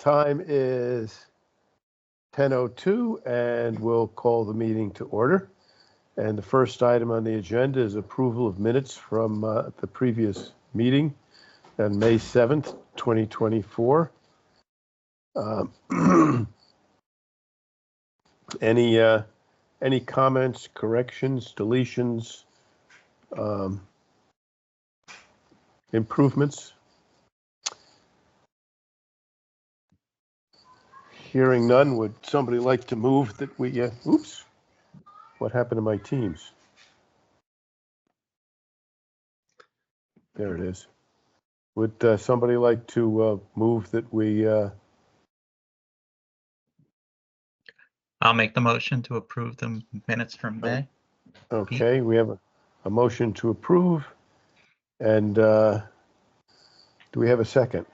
time is 10:02 and we'll call the meeting to order. And the first item on the agenda is approval of minutes from the previous meeting on May 7th, 2024. Any comments, corrections, deletions, improvements? Hearing none, would somebody like to move that we, oops, what happened to my Teams? There it is. Would somebody like to move that we... I'll make the motion to approve the minutes from May. Okay, we have a motion to approve. And do we have a second?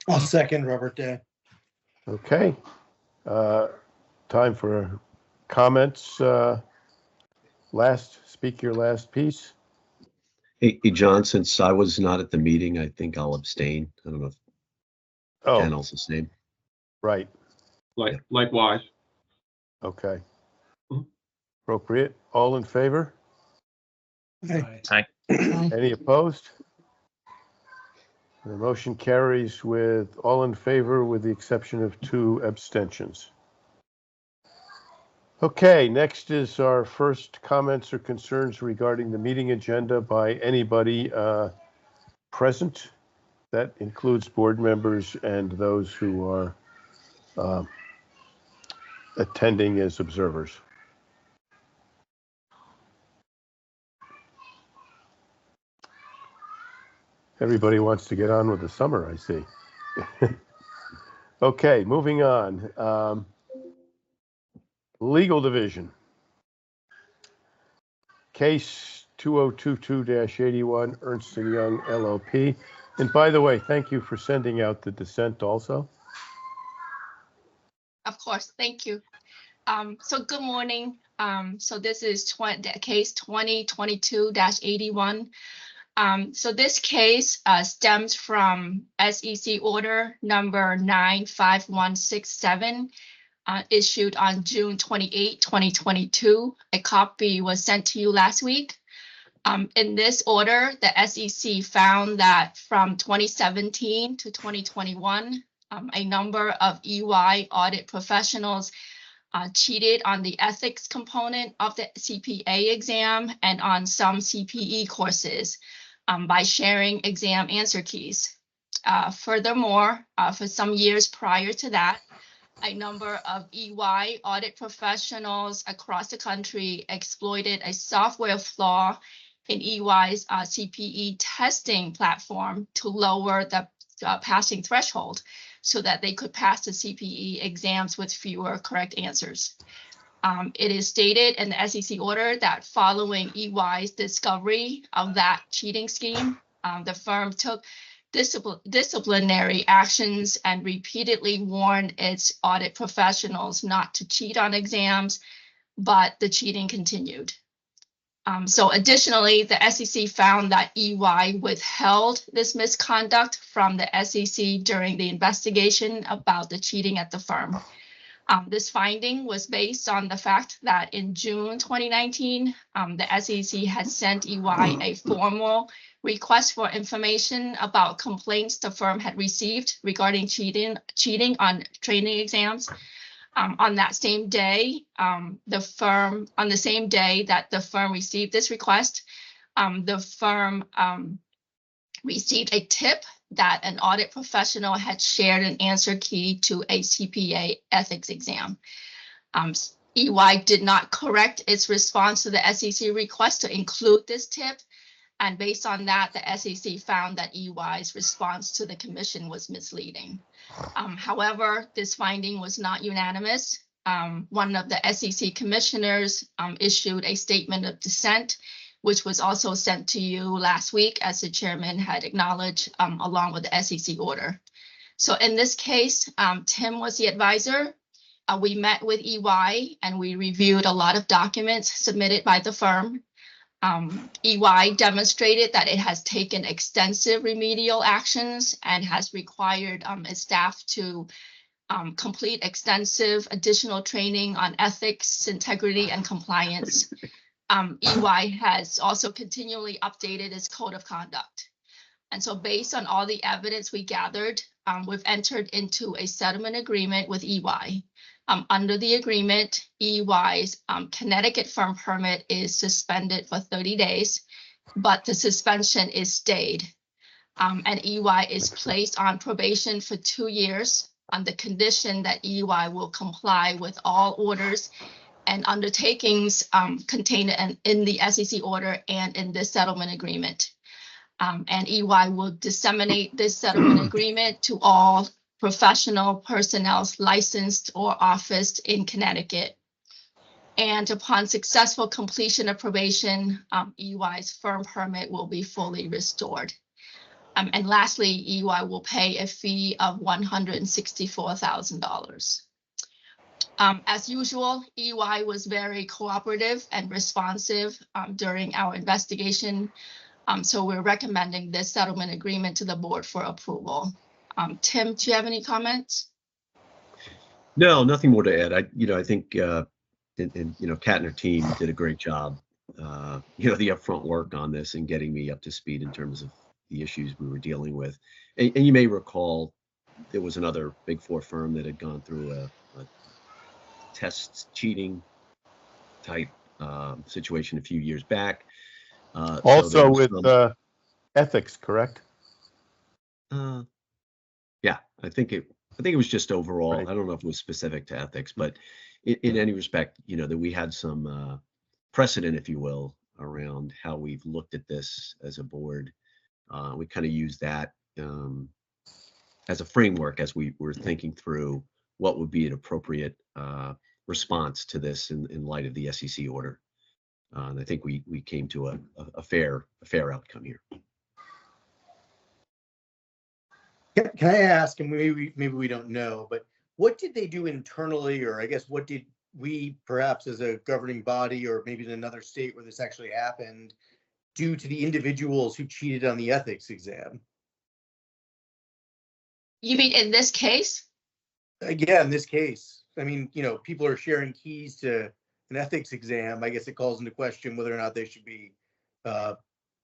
I'll second Robert Day. Okay. Time for comments. Speak your last piece. Hey, John, since I was not at the meeting, I think I'll abstain. I don't know if Janel's the same. Right. Likewise. Okay. Appropriate. All in favor? Aye. Any opposed? The motion carries with all in favor with the exception of 2 abstentions. Okay, next is our first comments or concerns regarding the meeting agenda by anybody present. That includes board members and those who are attending as observers. Everybody wants to get on with the summer, I see. Okay, moving on. Legal Division. Case 2022-81, Ernst & Young LLP. And by the way, thank you for sending out the dissent also. Of course, thank you. So good morning. So this is case 2022-81. So this case stems from SEC order number 95167, issued on June 28, 2022. A copy was sent to you last week. In this order, the SEC found that from 2017 to 2021, a number of EY audit professionals cheated on the ethics component of the CPA exam and on some CPE courses by sharing exam answer keys. Furthermore, for some years prior to that, a number of EY audit professionals across the country exploited a software flaw in EY's CPE testing platform to lower the passing threshold so that they could pass the CPE exams with fewer correct answers. It is stated in the SEC order that following EY's discovery of that cheating scheme, the firm took disciplinary actions and repeatedly warned its audit professionals not to cheat on exams, but the cheating continued. So additionally, the SEC found that EY withheld this misconduct from the SEC during the investigation about the cheating at the firm. This finding was based on the fact that in June 2019, the SEC had sent EY a formal request for information about complaints the firm had received regarding cheating on training exams. On that same day, on the same day that the firm received this request, the firm received a tip that an audit professional had shared an answer key to a CPA ethics exam. EY did not correct its response to the SEC request to include this tip. And based on that, the SEC found that EY's response to the commission was misleading. However, this finding was not unanimous. One of the SEC commissioners issued a statement of dissent, which was also sent to you last week, as the chairman had acknowledged, along with the SEC order. So in this case, Tim was the advisor. We met with EY and we reviewed a lot of documents submitted by the firm. EY demonstrated that it has taken extensive remedial actions and has required its staff to complete extensive additional training on ethics, integrity, and compliance. EY has also continually updated its code of conduct. And so based on all the evidence we gathered, we've entered into a settlement agreement with EY. Under the agreement, EY's Connecticut firm permit is suspended for 30 days, but the suspension is stayed. And EY is placed on probation for 2 years on the condition that EY will comply with all orders and undertakings contained in the SEC order and in this settlement agreement. And EY will disseminate this settlement agreement to all professional personnel licensed or officed in Connecticut. And upon successful completion of probation, EY's firm permit will be fully restored. And lastly, EY will pay a fee of $164,000. As usual, EY was very cooperative and responsive during our investigation. So we're recommending this settlement agreement to the board for approval. Tim, do you have any comments? No, nothing more to add. I think, Kat and her team did a great job. The upfront work on this and getting me up to speed in terms of the issues we were dealing with. And you may recall there was another Big Four firm that had gone through a test cheating type situation a few years back. Also with ethics, correct? Yeah, I think it was just overall. Right. I don't know if it was specific to ethics, but in any respect, that we had some precedent, if you will, around how we've looked at this as a board. We kind of use that as a framework as we were thinking through what would be an appropriate response to this in light of the SEC order. And I think we came to a fair outcome here. Can I ask, and maybe we don't know, but what did they do internally, or I guess what did we perhaps as a governing body, or maybe in another state where this actually happened, do to the individuals who cheated on the ethics exam? You mean in this case? Yeah, in this case. I mean, people are sharing keys to an ethics exam. I guess it calls into question whether or not they should be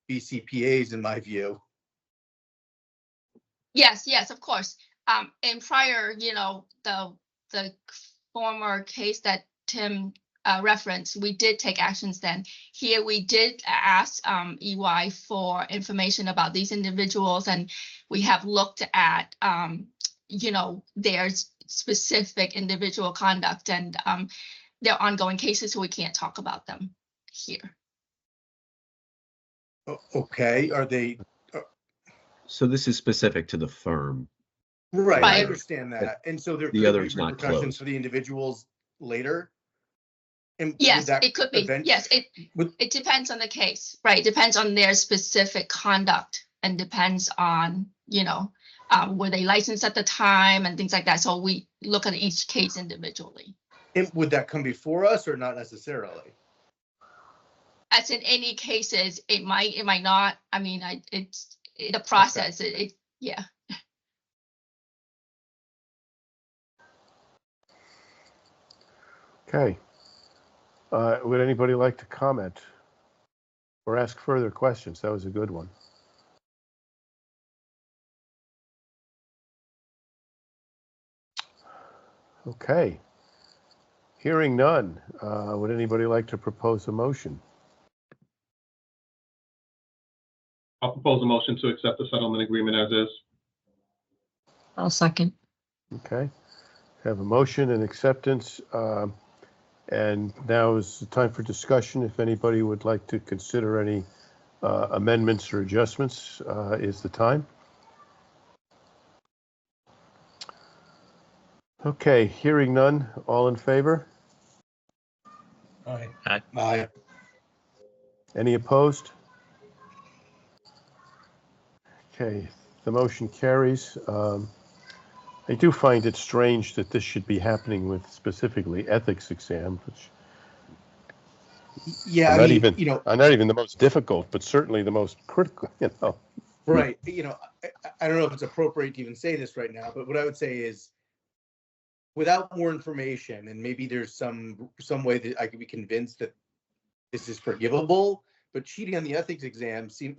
BCPAs, in my view. Yes, of course. In prior, the former case that Tim referenced, we did take actions then. Here we did ask EY for information about these individuals, and we have looked at, their specific individual conduct and their ongoing cases, so we can't talk about them here. Okay, are they? So this is specific to the firm. Right, Right. I understand that. And so there The could other be is not repercussions closed. for the individuals later? And would Yes, that it could be. Yes, it depends on the case, right? It depends on their specific conduct and depends on, were they licensed at the time and things like that. So we look at each case individually. And would that come before us or not necessarily? As in any cases, it might not. I mean, it's the process. Yeah. Okay. Would anybody like to comment or ask further questions? That was a good one. Okay. Hearing none, would anybody like to propose a motion? I'll propose a motion to accept the settlement agreement as is. I'll second. Okay. Have a motion and acceptance. And now is the time for discussion. If anybody would like to consider any amendments or adjustments, is the time. Okay, hearing none, all in favor? Aye. Aye. Aye. Any opposed? Okay, the motion carries. I do find it strange that this should be happening with specifically ethics exams, which Yeah, I'm I not mean, even, I'm not even the most difficult, but certainly the most critical, you know. right, I don't know if it's appropriate to even say this right now, but what I would say is, without more information, and maybe there's some way that I could be convinced that this is forgivable, but cheating on the ethics exam seems,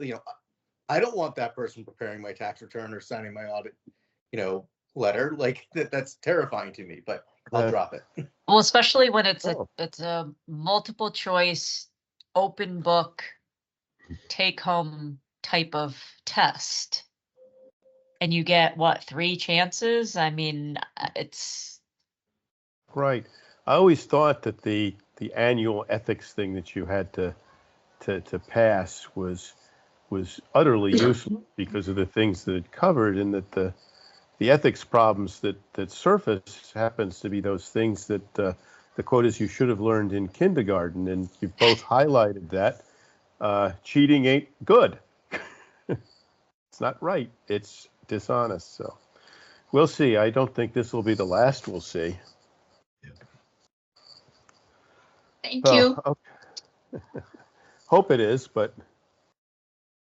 I don't want that person preparing my tax return or signing my audit, letter. Like that's terrifying to me, but I'll drop it. Well, especially when it's Oh. a multiple choice, open book, take home type of test. And you get what, 3 chances? I mean, it's, Right. I always thought that the annual ethics thing that you had to pass was utterly useless because of the things that it covered, and that the ethics problems that surface happens to be those things that the quote is you should have learned in kindergarten, and you've both highlighted that. Cheating ain't good. It's not right. It's dishonest. So we'll see. I don't think this will be the last we'll see. Thank you. Okay. Hope it is, but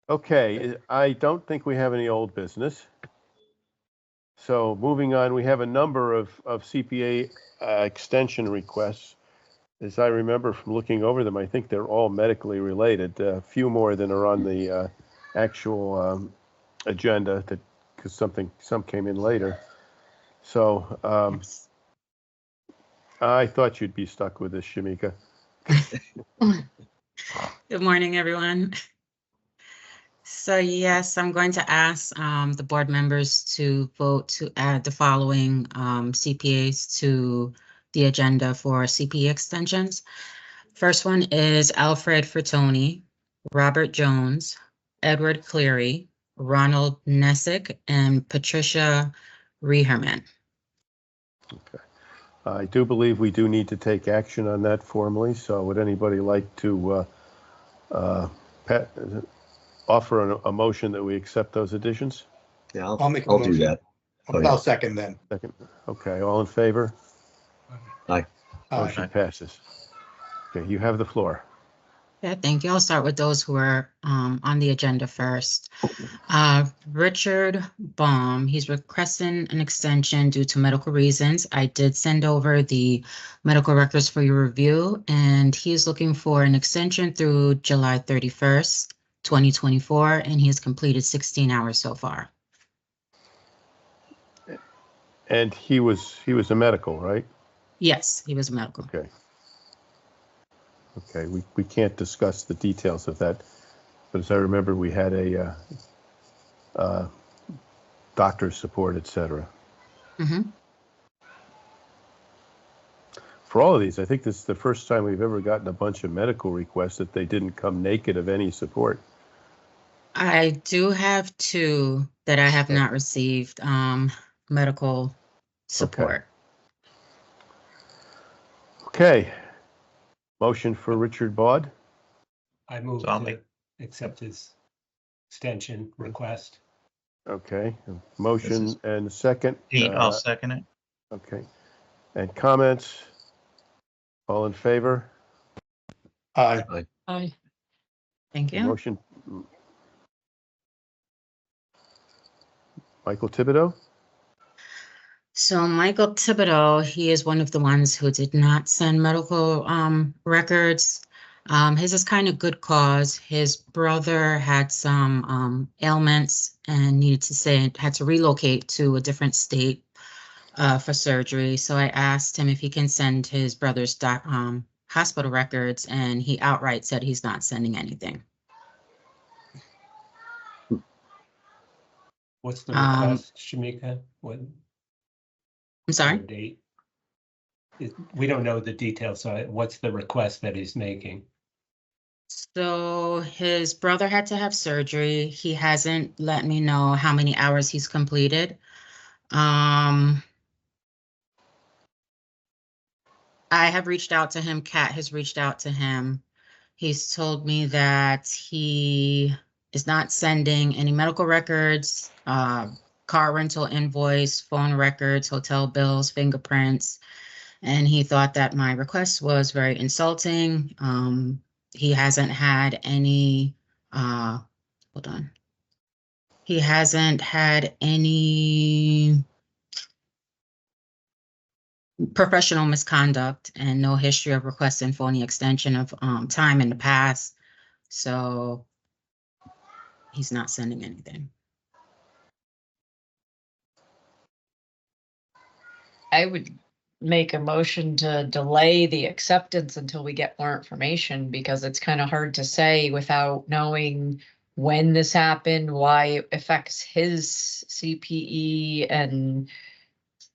okay. I don't think we have any old business. So moving on, we have a number of CPA extension requests. As I remember from looking over them, I think they're all medically related. A few more than are on the actual agenda, that because some came in later. So I thought you'd be stuck with this, Shamika. Good morning, everyone. So yes, I'm going to ask the board members to vote to add the following CPAs to the agenda for CPA extensions. First one is Alfred Fertoni, Robert Jones, Edward Cleary, Ronald Nessick, and Patricia Reherman. Okay. I do believe we do need to take action on that formally. So would anybody like to offer a motion that we accept those additions? Yeah, I'll make a I'll do motion. that. Oh, yeah. I'll second then. Second. Okay, all in favor? Aye. Motion passes. Okay, you have the floor. Yeah, thank you. I'll start with those who are on the agenda first. Richard Baum, he's requesting an extension due to medical reasons. I did send over the medical records for your review, and he's looking for an extension through July 31st, 2024, and he has completed 16 hours so far. And he was a medical, right? Yes, he was a medical. Okay. Okay, we can't discuss the details of that, but as I remember, we had a doctor's support, etc. Mm-hmm. For all of these, I think this is the first time we've ever gotten a bunch of medical requests that they didn't come naked of any support. I do have 2 that I have not received medical support. Okay. Motion for Richard Baud. I move So I'll to make- accept his extension request. Okay. Motion This is- and a second. Pete, I'll second it. Okay. And comments? All in favor? Aye. I, Thank you. Motion. Michael Thibodeau? So Michael Thibodeau, he is one of the ones who did not send medical records. His is kind of good cause. His brother had some ailments and had to relocate to a different state for surgery. So I asked him if he can send his brother's hospital records, and he outright said he's not sending anything. What's the request, Shamika? What I'm sorry? date? We don't know the details, so what's the request that he's making? So his brother had to have surgery. He hasn't let me know how many hours he's completed. I have reached out to him. Kat has reached out to him. He's told me that he is not sending any medical records, car rental invoice, phone records, hotel bills, fingerprints. And he thought that my request was very insulting. he hasn't had any, hold on. He hasn't had any professional misconduct and no history of requesting for any extension of time in the past. So he's not sending anything. I would make a motion to delay the acceptance until we get more information, because it's kind of hard to say without knowing when this happened, why it affects his CPE, and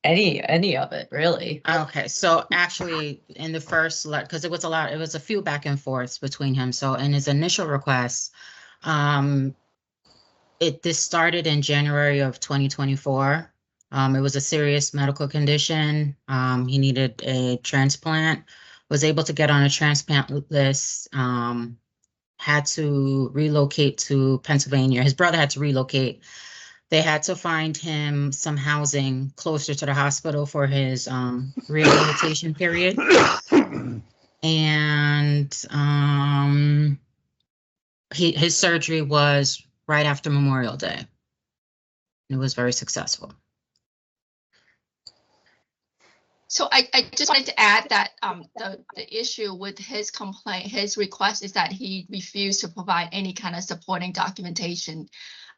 any of it, really. Okay, so actually in the first letter, because it was a few back and forths between him. So in his initial request, this started in January of 2024. It was a serious medical condition. He needed a transplant, was able to get on a transplant list, had to relocate to Pennsylvania. His brother had to relocate. They had to find him some housing closer to the hospital for his rehabilitation period. And his surgery was right after Memorial Day. It was very successful. So I just wanted to add that the issue with his complaint, his request is that he refused to provide any kind of supporting documentation.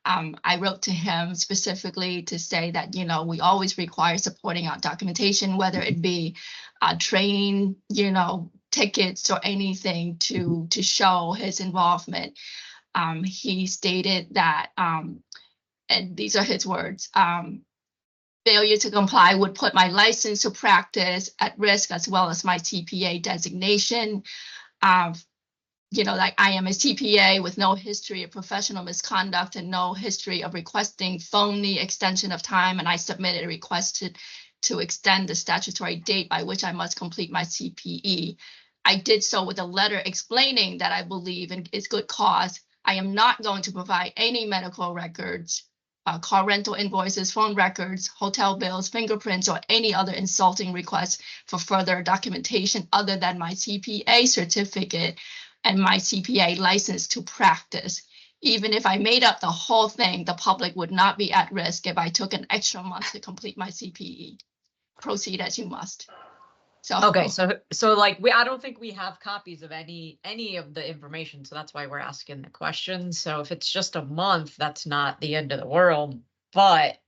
I wrote to him specifically to say that, you know, we always require supporting our documentation, whether it be train, you know, tickets or anything to show his involvement. He stated that, and these are his words, failure to comply would put my license to practice at risk, as well as my CPA designation. You know, like I am a CPA with no history of professional misconduct and no history of requesting phony extension of time. And I submitted a request to extend the statutory date by which I must complete my CPE. I did so with a letter explaining that I believe in its good cause. I am not going to provide any medical records, car rental invoices, phone records, hotel bills, fingerprints, or any other insulting requests for further documentation other than my CPA certificate and my CPA license to practice. Even if I made up the whole thing, the public would not be at risk if I took an extra month to complete my CPE. Proceed as you must. So Okay, so like I don't think we have copies of any of the information, so that's why we're asking the question. So if it's just a month, that's not the end of the world. But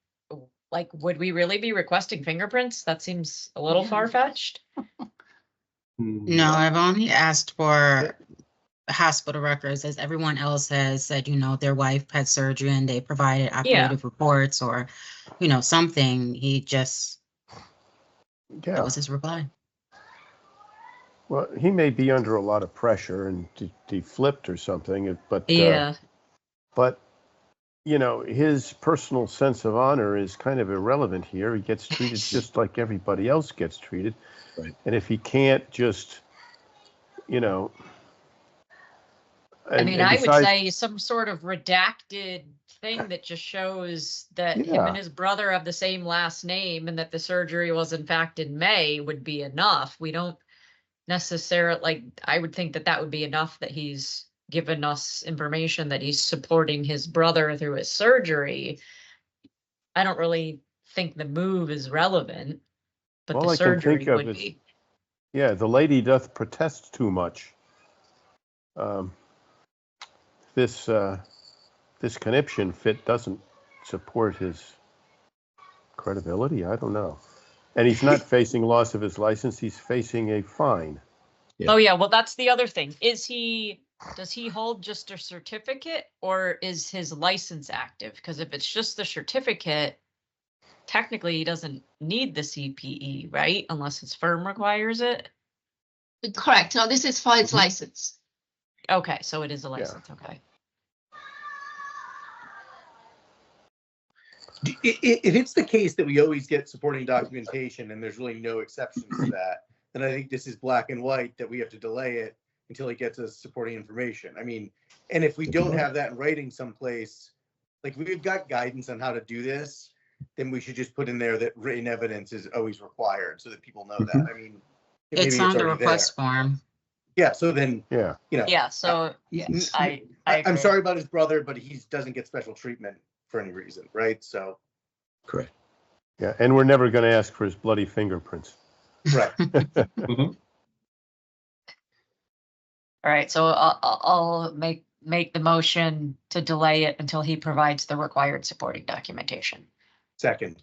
like, would we really be requesting fingerprints? That seems a little far-fetched. No, I've only asked for hospital records, as everyone else has said, you know, their wife had surgery and they provided operative reports or, you know, something. He just, that was his reply. Well, he may be under a lot of pressure and he flipped or something, but but you know, his personal sense of honor is kind of irrelevant here. He gets treated just like everybody else gets treated. Right. And if he can't just, you know, I mean, I would say some sort of redacted thing that just shows that him and his brother have the same last name and that the surgery was in fact in May would be enough. We don't necessarily, like, I would think that would be enough that he's given us information that he's supporting his brother through his surgery. I don't really think the move is relevant, but the surgery would be. Yeah, the lady doth protest too much. This conniption fit doesn't support his credibility. I don't know. And he's not facing loss of his license. He's facing a fine. Yeah. Oh, yeah. Well, that's the other thing. Does he hold just a certificate or is his license active? Because if it's just the certificate, technically he doesn't need the CPE, right? Unless his firm requires it. Correct. No, this is for his license. Okay, so it is a license. Yeah. Okay. If it's the case that we always get supporting documentation and there's really no exceptions to that, then I think this is black and white that we have to delay it until he gets us supporting information. I mean, and if we don't have that in writing someplace, like we've got guidance on how to do this, then we should just put in there that written evidence is always required so that people know that. I mean, it's on the request form. Yeah, so then, Yeah, you know. Yeah, so Yes. I I'm agree. sorry about his brother, but he doesn't get special treatment for any reason, right? So, Correct. yeah, and we're never going to ask for his bloody fingerprints. right. Mhm. All right, so I'll make the motion to delay it until he provides the required supporting documentation. Second.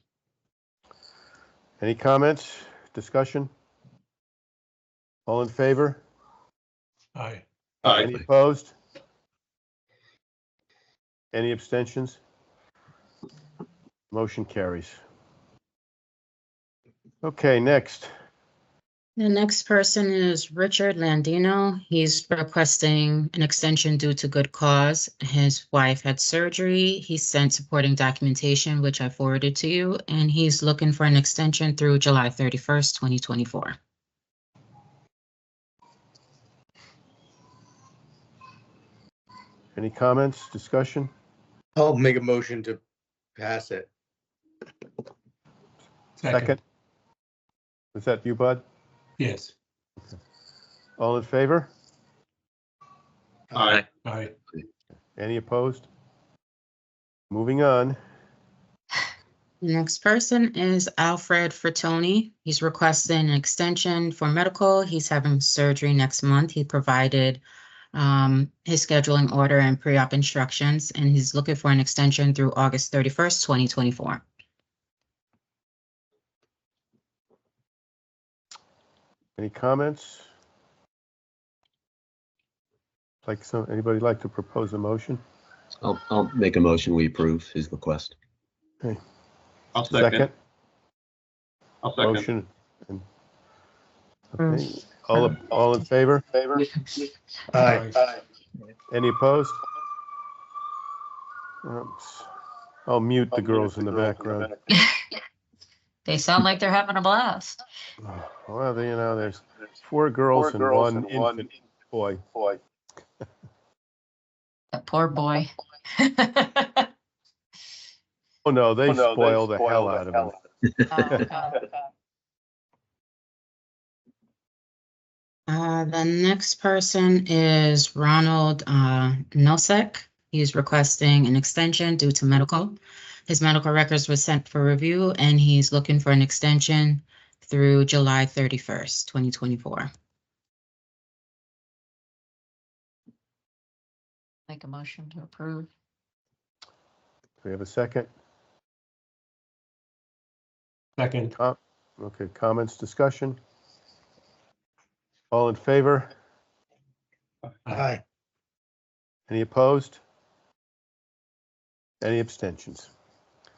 Any comments, discussion? All in favor? Aye. Aye. Any opposed? Any abstentions? Motion carries. Okay, next. The next person is Richard Landino. He's requesting an extension due to good cause. His wife had surgery. He sent supporting documentation, which I forwarded to you, and he's looking for an extension through July 31st, 2024. Any comments, discussion? I'll make a motion to pass it. Second? Was that you, Bud? Yes. All in favor? Aye. Aye. Any opposed? Moving on. The next person is Alfred Frattoni. He's requesting an extension for medical. He's having surgery next month. He provided his scheduling order and pre-op instructions, and he's looking for an extension through August 31st, 2024. Any comments? Anybody like to propose a motion? I'll make a motion. We approve his request. I'll second. I'll second. Motion. Okay. All in favor? Aye. Any opposed? Oops. I'll mute the girls in the background. They sound like they're having a blast. Well, there's 4 girls and 1 infant boy. That poor boy. Oh, no, they spoil the hell out of him. The next person is Ronald Nosek. He's requesting an extension due to medical. His medical records were sent for review, and he's looking for an extension through July 31st, 2024. Make a motion to approve. Do we have a second? Second. Okay, comments, discussion? All in favor? Aye. Any opposed? Any abstentions?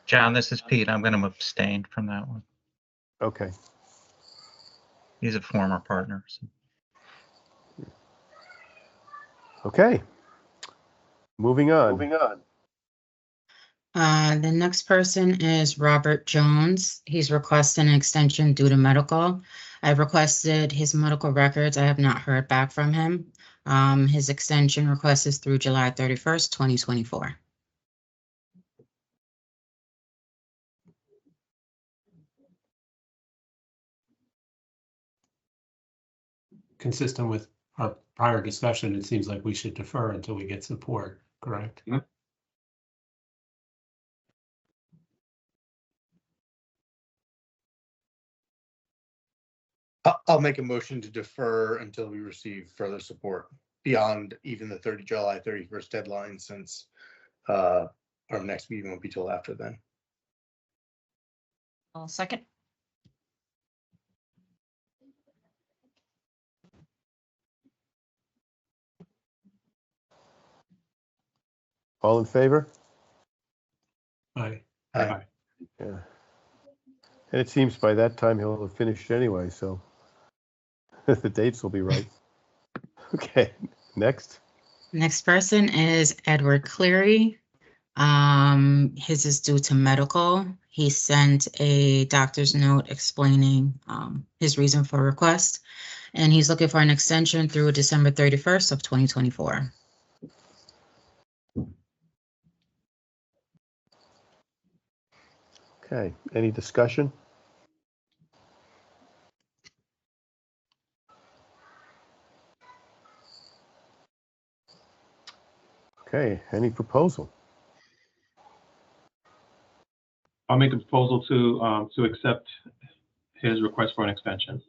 John, this is Pete. I'm going to abstain from that one. Okay. He's a former partner. So. Okay. Moving on. The next person is Robert Jones. He's requesting an extension due to medical. I've requested his medical records. I have not heard back from him. His extension request is through July 31st, 2024. Consistent with our prior discussion, it seems like we should defer until we get support, correct? Mhm. I'll make a motion to defer until we receive further support beyond even the July 31st deadline, since our next meeting won't be till after then. I'll second. All in favor? Aye. Aye. Yeah. And it seems by that time he'll have finished anyway, so the dates will be right. Okay, next. Next person is Edward Cleary. His is due to medical. He sent a doctor's note explaining his reason for request, and he's looking for an extension through December 31st of 2024. Okay, any discussion? Okay, any proposal? I'll make the proposal to accept his request for an extension.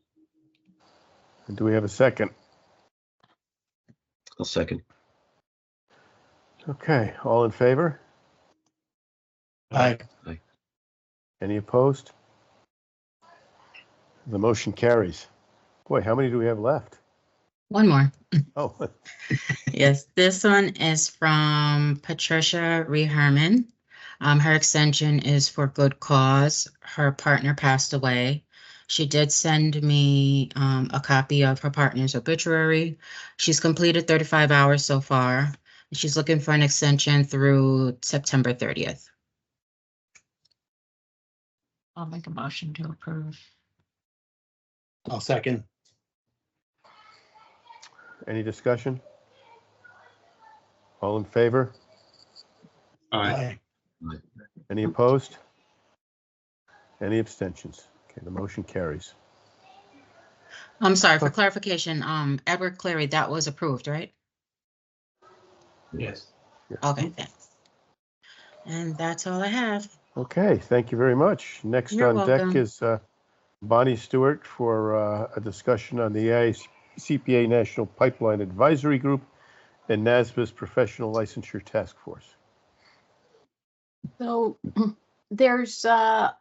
And do we have a second? I'll second. Okay, all in favor? Aye. Any opposed? The motion carries. Boy, how many do we have left? One more. Oh, Yes, this one is from Patricia Reherman. Her extension is for good cause. Her partner passed away. She did send me a copy of her partner's obituary. She's completed 35 hours so far. She's looking for an extension through September 30th. I'll make a motion to approve. I'll second. any discussion? All in favor? Aye. Any opposed? Any abstentions? Okay, the motion carries. I'm sorry, for clarification, Edward Cleary, that was approved, right? Yes. Okay, thanks. And that's all I have. Okay, thank you very much. Next You're on deck welcome. is Bonnie Stewart for a discussion on the CPA National Pipeline Advisory Group and NASBA's Professional Licensure Task Force. So there's a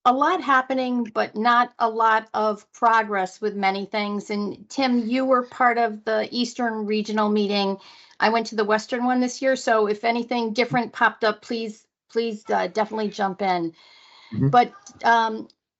lot happening, but not a lot of progress with many things. And Tim, you were part of the Eastern Regional meeting. I went to the Western one this year. So if anything different popped up, please definitely jump in. Mhm. But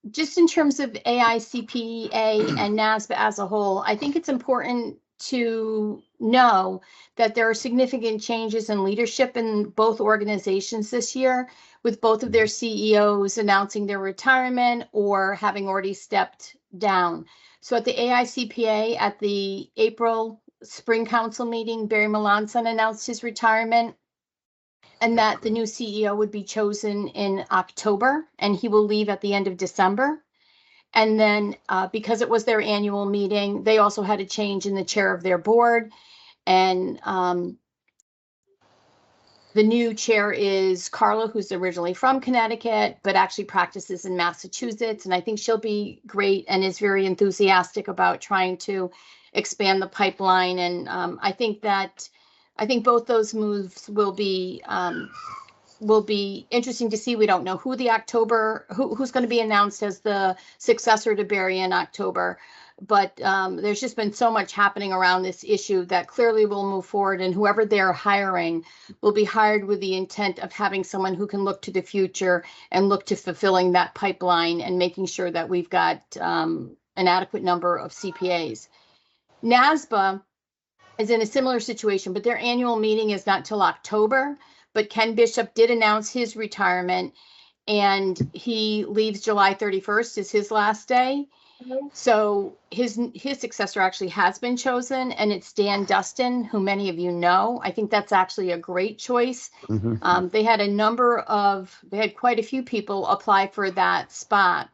just in terms of AICPA and NASBA as a whole, I think it's important to know that there are significant changes in leadership in both organizations this year, with both of their CEOs announcing their retirement or having already stepped down. So at the AICPA, at the April Spring Council meeting, Barry Melanson announced his retirement, and that the new CEO would be chosen in October, and he will leave at the end of December. And then because it was their annual meeting, they also had a change in the chair of their board. And the new chair is Carla, who's originally from Connecticut, but actually practices in Massachusetts. And I think she'll be great and is very enthusiastic about trying to expand the pipeline. And I think both those moves will be interesting to see. We don't know who who's going to be announced as the successor to Barry in October, but there's just been so much happening around this issue that clearly will move forward, and whoever they're hiring will be hired with the intent of having someone who can look to the future and look to fulfilling that pipeline and making sure that we've got an adequate number of CPAs. NASBA is in a similar situation, but their annual meeting is not till October. But Ken Bishop did announce his retirement, and he leaves July 31st is his last day. So his successor actually has been chosen, and it's Dan Dustin, who many of you know. I think that's actually a great choice. Mhm. They had quite a few people apply for that spot.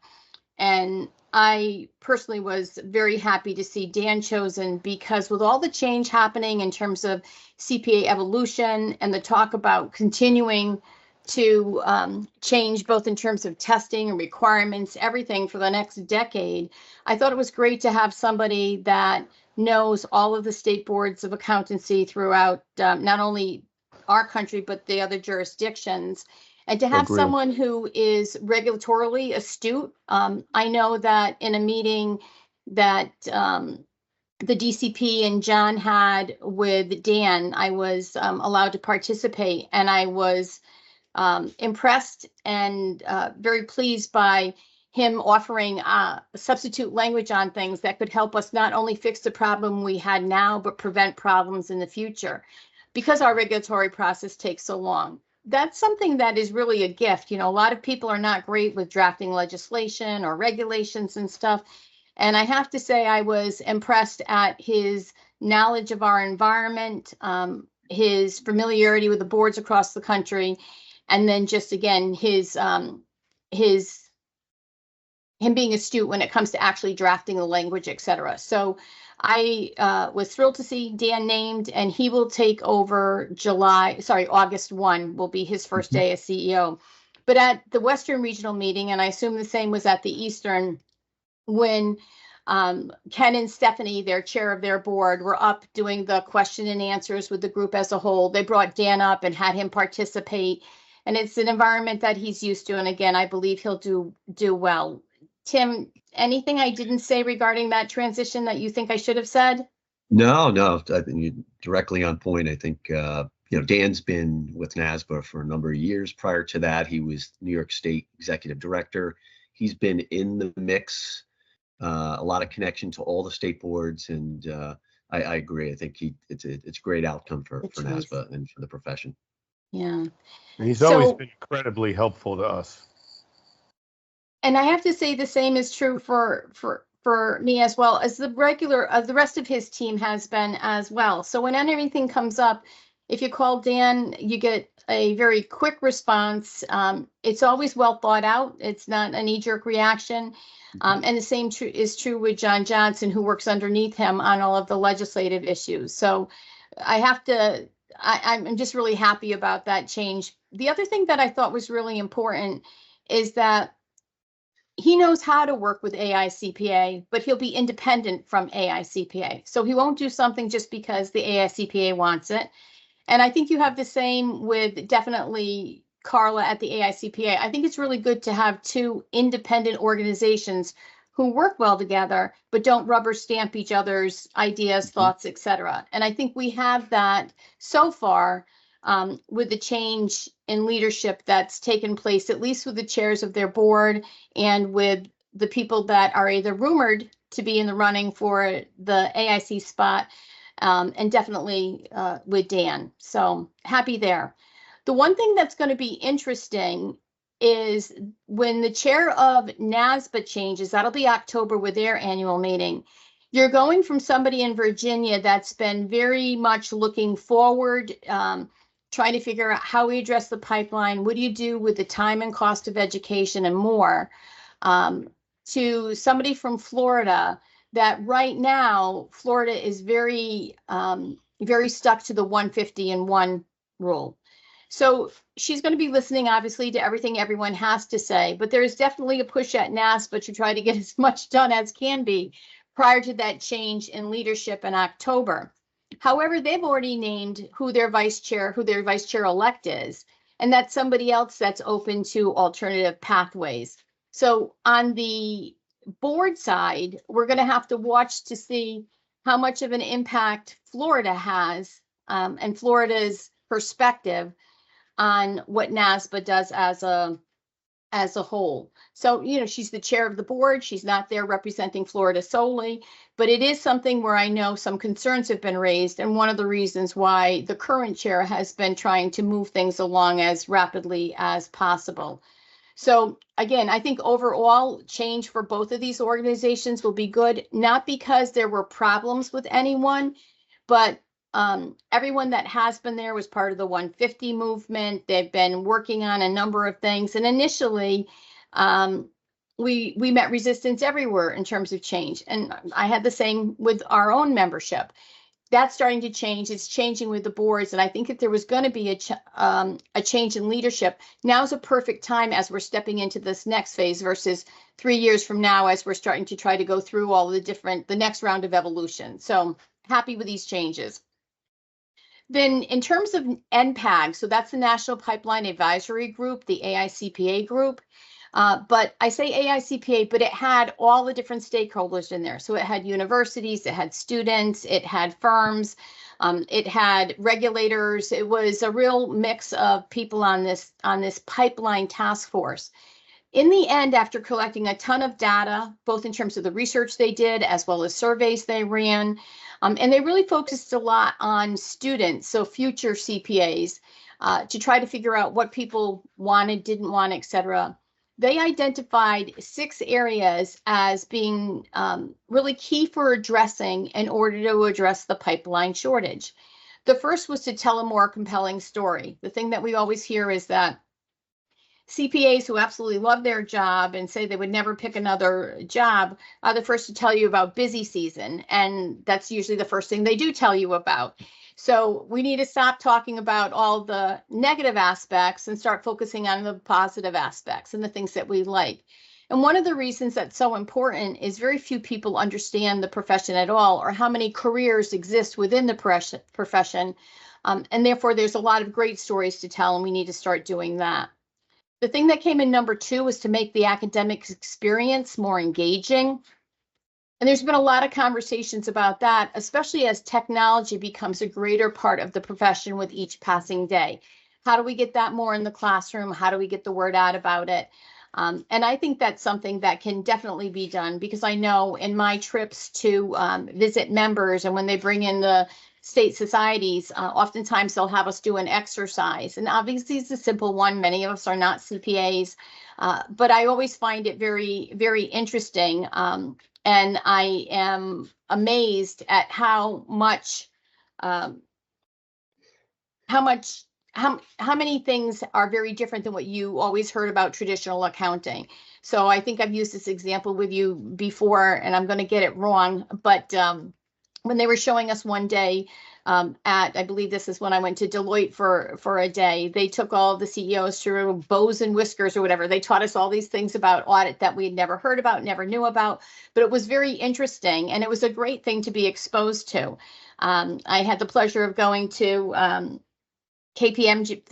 And I personally was very happy to see Dan chosen, because with all the change happening in terms of CPA evolution and the talk about continuing to change both in terms of testing and requirements, everything for the next decade, I thought it was great to have somebody that knows all of the state boards of accountancy throughout not only our country, but the other jurisdictions. And to have Agreed. someone who is regulatorily astute. I know that in a meeting that the DCP and John had with Dan, I was allowed to participate, and I was impressed and very pleased by him offering substitute language on things that could help us not only fix the problem we had now, but prevent problems in the future, because our regulatory process takes so long. That's something that is really a gift. A lot of people are not great with drafting legislation or regulations and stuff. And I have to say, I was impressed at his knowledge of our environment, his familiarity with the boards across the country, and then just again, him being astute when it comes to actually drafting the language, et cetera. So I was thrilled to see Dan named, and he will take over August 1 will be his first day as CEO. But at the Western Regional meeting, and I assume the same was at the Eastern, when Ken and Stephanie, their chair of their board, were up doing the question and answers with the group as a whole. They brought Dan up and had him participate. And it's an environment that he's used to. And again, I believe he'll do well. Tim, anything I didn't say regarding that transition that you think I should have said? No, I think you're directly on point. I think, Dan's been with NASBA for a number of years. Prior to that, he was New York State Executive Director. He's been in the mix, a lot of connection to all the state boards. And I agree. I think it's a great outcome for NASBA and for the profession. Yeah. And he's always been incredibly helpful to us. And I have to say the same is true for me, as well as the rest of his team has been as well. So when anything comes up, if you call Dan, you get a very quick response. It's always well thought out. It's not a knee-jerk reaction. And the same is true with John Johnson, who works underneath him on all of the legislative issues. So I'm just really happy about that change. The other thing that I thought was really important is that he knows how to work with AICPA, but he'll be independent from AICPA. So he won't do something just because the AICPA wants it. And I think you have the same with definitely Carla at the AICPA. I think it's really good to have two independent organizations who work well together, but don't rubber stamp each other's ideas, thoughts, etc. And I think we have that so far with the change in leadership that's taken place, at least with the chairs of their board and with the people that are either rumored to be in the running for the AIC spot, and definitely with Dan. So happy there. The one thing that's going to be interesting is when the chair of NASBA changes, that'll be October with their annual meeting. You're going from somebody in Virginia that's been very much looking forward, trying to figure out how we address the pipeline, what do you do with the time and cost of education and more, to somebody from Florida that right now, Florida is very, very stuck to the 150-in-1 rule. So she's going to be listening, obviously, to everything everyone has to say, but there's definitely a push at NASBA to try to get as much done as can be prior to that change in leadership in October. However, they've already named who their vice chair-elect is, and that's somebody else that's open to alternative pathways. So on the board side, we're going to have to watch to see how much of an impact Florida has, and Florida's perspective on what NASBA does as a whole. So, she's the chair of the board. She's not there representing Florida solely, but it is something where I know some concerns have been raised. And one of the reasons why the current chair has been trying to move things along as rapidly as possible. So again, I think overall change for both of these organizations will be good, not because there were problems with anyone, but everyone that has been there was part of the 150 movement. They've been working on a number of things. And initially, we met resistance everywhere in terms of change. And I had the same with our own membership. That's starting to change. It's changing with the boards. And I think if there was going to be a change in leadership, now's a perfect time as we're stepping into this next phase versus 3 years from now as we're starting to try to go through all the next round of evolution. So happy with these changes. Then in terms of NPAG, so that's the National Pipeline Advisory Group, the AICPA group. But I say AICPA, but it had all the different stakeholders in there. So it had universities, it had students, it had firms, it had regulators. It was a real mix of people on this pipeline task force. In the end, after collecting a ton of data, both in terms of the research they did as well as surveys they ran, and they really focused a lot on students, so future CPAs, to try to figure out what people wanted, didn't want, et cetera. They identified 6 areas as being really key for addressing in order to address the pipeline shortage. The first was to tell a more compelling story. The thing that we always hear is that CPAs who absolutely love their job and say they would never pick another job are the first to tell you about busy season. And that's usually the first thing they do tell you about. So we need to stop talking about all the negative aspects and start focusing on the positive aspects and the things that we like. And one of the reasons that's so important is very few people understand the profession at all, or how many careers exist within the profession. And therefore, there's a lot of great stories to tell, and we need to start doing that. The thing that came in number 2 was to make the academic experience more engaging. And there's been a lot of conversations about that, especially as technology becomes a greater part of the profession with each passing day. How do we get that more in the classroom? How do we get the word out about it? And I think that's something that can definitely be done, because I know in my trips to visit members, and when they bring in the state societies, oftentimes they'll have us do an exercise. And obviously it's a simple one. Many of us are not CPAs, but I always find it very, very interesting. And I am amazed at how many things are very different than what you always heard about traditional accounting. So I think I've used this example with you before, and I'm going to get it wrong, but when they were showing us one day I believe this is when I went to Deloitte for a day, they took all the CEOs through bows and whiskers or whatever. They taught us all these things about audit that we had never heard about, never knew about, but it was very interesting, and it was a great thing to be exposed to. I had the pleasure of going to KPMG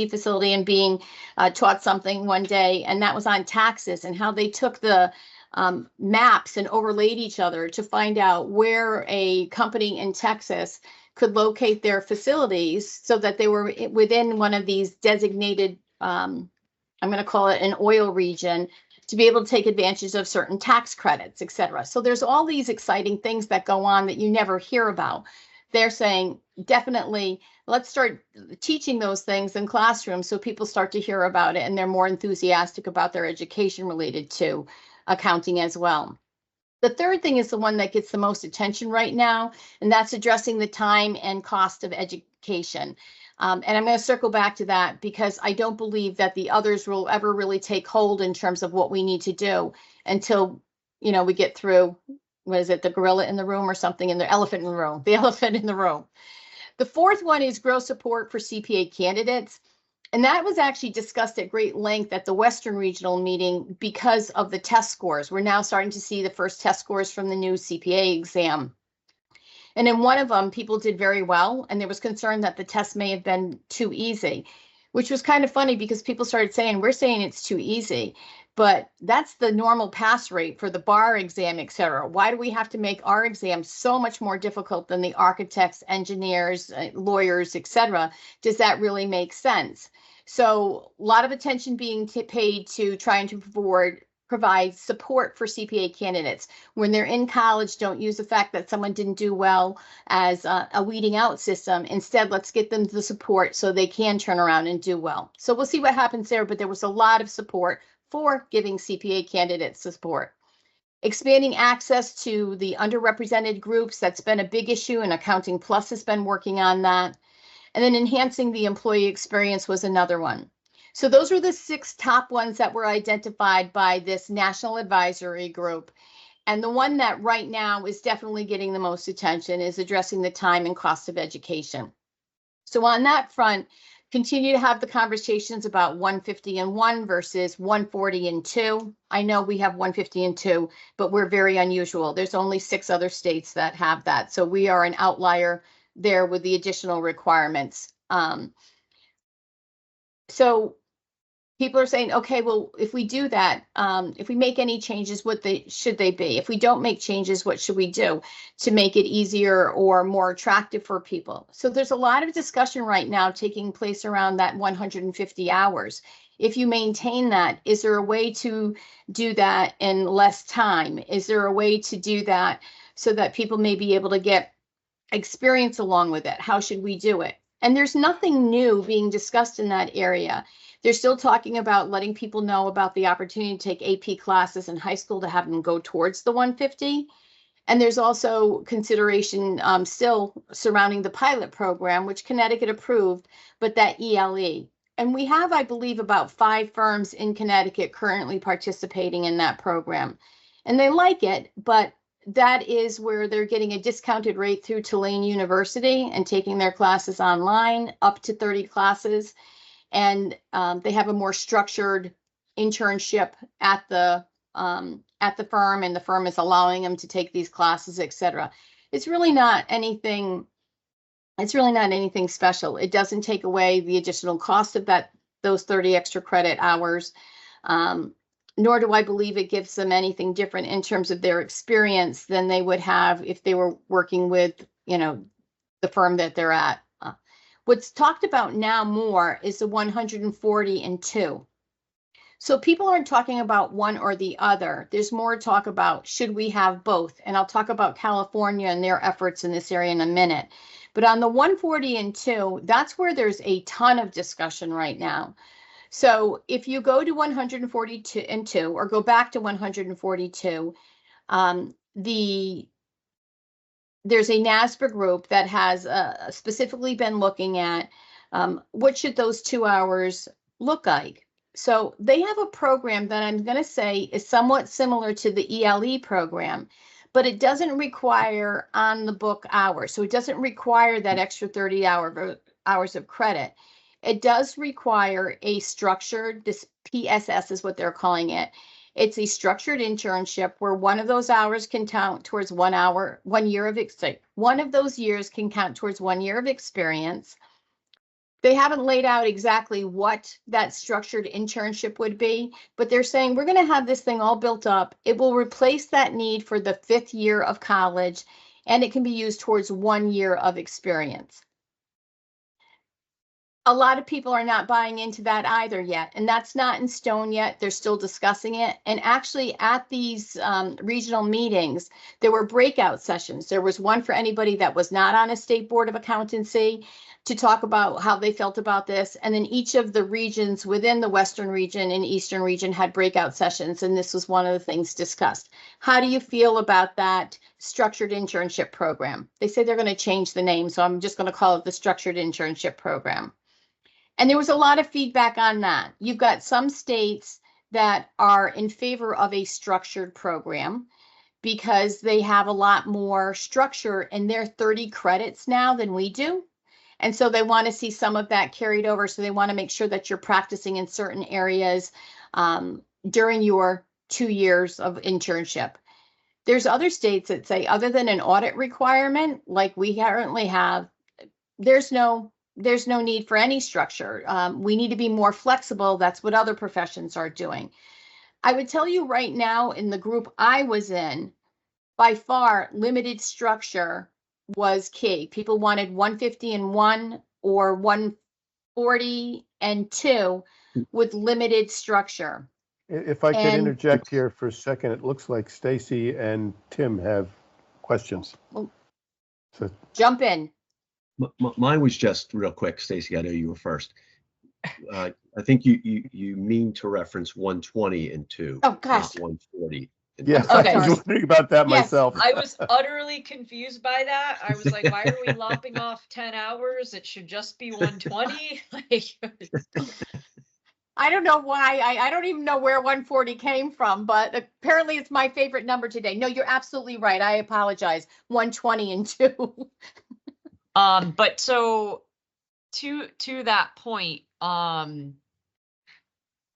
facility and being taught something one day, and that was on taxes and how they took the maps and overlaid each other to find out where a company in Texas could locate their facilities so that they were within one of these designated, I'm going to call it an oil region, to be able to take advantage of certain tax credits, et cetera. So there's all these exciting things that go on that you never hear about. They're saying, definitely, let's start teaching those things in classrooms so people start to hear about it and they're more enthusiastic about their education related to accounting as well. The third thing is the one that gets the most attention right now, and that's addressing the time and cost of education. And I'm going to circle back to that because I don't believe that the others will ever really take hold in terms of what we need to do until, we get through, what is it, the gorilla in the room or something, in the elephant in the room, the elephant in the room. The fourth one is grow support for CPA candidates. And that was actually discussed at great length at the Western Regional meeting because of the test scores. We're now starting to see the first test scores from the new CPA exam. And in one of them, people did very well, and there was concern that the test may have been too easy, which was kind of funny because people started saying, we're saying it's too easy, but that's the normal pass rate for the bar exam, et cetera. Why do we have to make our exam so much more difficult than the architects, engineers, lawyers, et cetera? Does that really make sense? So a lot of attention being paid to trying to provide support for CPA candidates. When they're in college, don't use the fact that someone didn't do well as a weeding out system. Instead, let's get them the support so they can turn around and do well. So we'll see what happens there, but there was a lot of support for giving CPA candidates support. Expanding access to the underrepresented groups, that's been a big issue, and Accounting Plus has been working on that. And then enhancing the employee experience was another one. So those are the 6 top ones that were identified by this national advisory group. And the one that right now is definitely getting the most attention is addressing the time and cost of education. So on that front, continue to have the conversations about 150 and 1 versus 140 and 2. I know we have 150 and 2, but we're very unusual. There's only 6 other states that have that. So we are an outlier there with the additional requirements. So people are saying, okay, well, if we do that, if we make any changes, should they be? If we don't make changes, what should we do to make it easier or more attractive for people? So there's a lot of discussion right now taking place around that 150 hours. If you maintain that, is there a way to do that in less time? Is there a way to do that so that people may be able to get experience along with it? How should we do it? And there's nothing new being discussed in that area. They're still talking about letting people know about the opportunity to take AP classes in high school to have them go towards the 150. And there's also consideration still surrounding the pilot program, which Connecticut approved, but that ELE. and we have, I believe, about 5 firms in Connecticut currently participating in that program. And they like it, but that is where they're getting a discounted rate through Tulane University and taking their classes online, up to 30 classes. And they have a more structured internship at the firm, and the firm is allowing them to take these classes, et cetera. It's really not anything special. It doesn't take away the additional cost of those 30 extra credit hours. Nor do I believe it gives them anything different in terms of their experience than they would have if they were working with, the firm that they're at. What's talked about now more is the 140 and 2. So people aren't talking about one or the other. There's more talk about, should we have both? And I'll talk about California and their efforts in this area in a minute. But on the 140 and 2, that's where there's a ton of discussion right now. So if you go to 142 and 2, or go back to 142, there's a NASPA group that has specifically been looking at what should those 2 hours look like. So they have a program that I'm going to say is somewhat similar to the ELE program, but it doesn't require on-the-book hours. So it doesn't require that extra 30 hours of credit. It does require a structured, this PSS is what they're calling it. It's a structured internship where one of those hours can count towards 1 year of experience. One of those years can count towards 1 year of experience. They haven't laid out exactly what that structured internship would be, but they're saying we're going to have this thing all built up. It will replace that need for the 5th year of college, and it can be used towards 1 year of experience. A lot of people are not buying into that either yet, and that's not in stone yet. They're still discussing it. And actually at these regional meetings, there were breakout sessions. There was one for anybody that was not on a state board of accountancy to talk about how they felt about this. And then each of the regions within the Western region and Eastern region had breakout sessions, and this was one of the things discussed. How do you feel about that structured internship program? They say they're going to change the name, so I'm just going to call it the structured internship program. And there was a lot of feedback on that. You've got some states that are in favor of a structured program because they have a lot more structure in their 30 credits now than we do. And so they want to see some of that carried over. So they want to make sure that you're practicing in certain areas during your 2 years of internship. There's other states that say, other than an audit requirement, like we currently have, there's no need for any structure. We need to be more flexible. That's what other professions are doing. I would tell you right now, in the group I was in, by far, limited structure was key. People wanted 150 and 1 or 140 and 2 with limited structure. If I could interject here for a second, it looks like Stacy and Tim have questions. So jump in. Mine was just real quick, Stacy. I know you were first. I think you mean to reference 120 and 2. Oh gosh, 140. Yes, Okay. I was wondering about that Yes. myself. I was utterly confused by that. I was like, why are we lopping off 10 hours? It should just be 120. I don't know why. I don't even know where 140 came from, but apparently it's my favorite number today. No, you're absolutely right. I apologize. 120 and 2. But so to that point,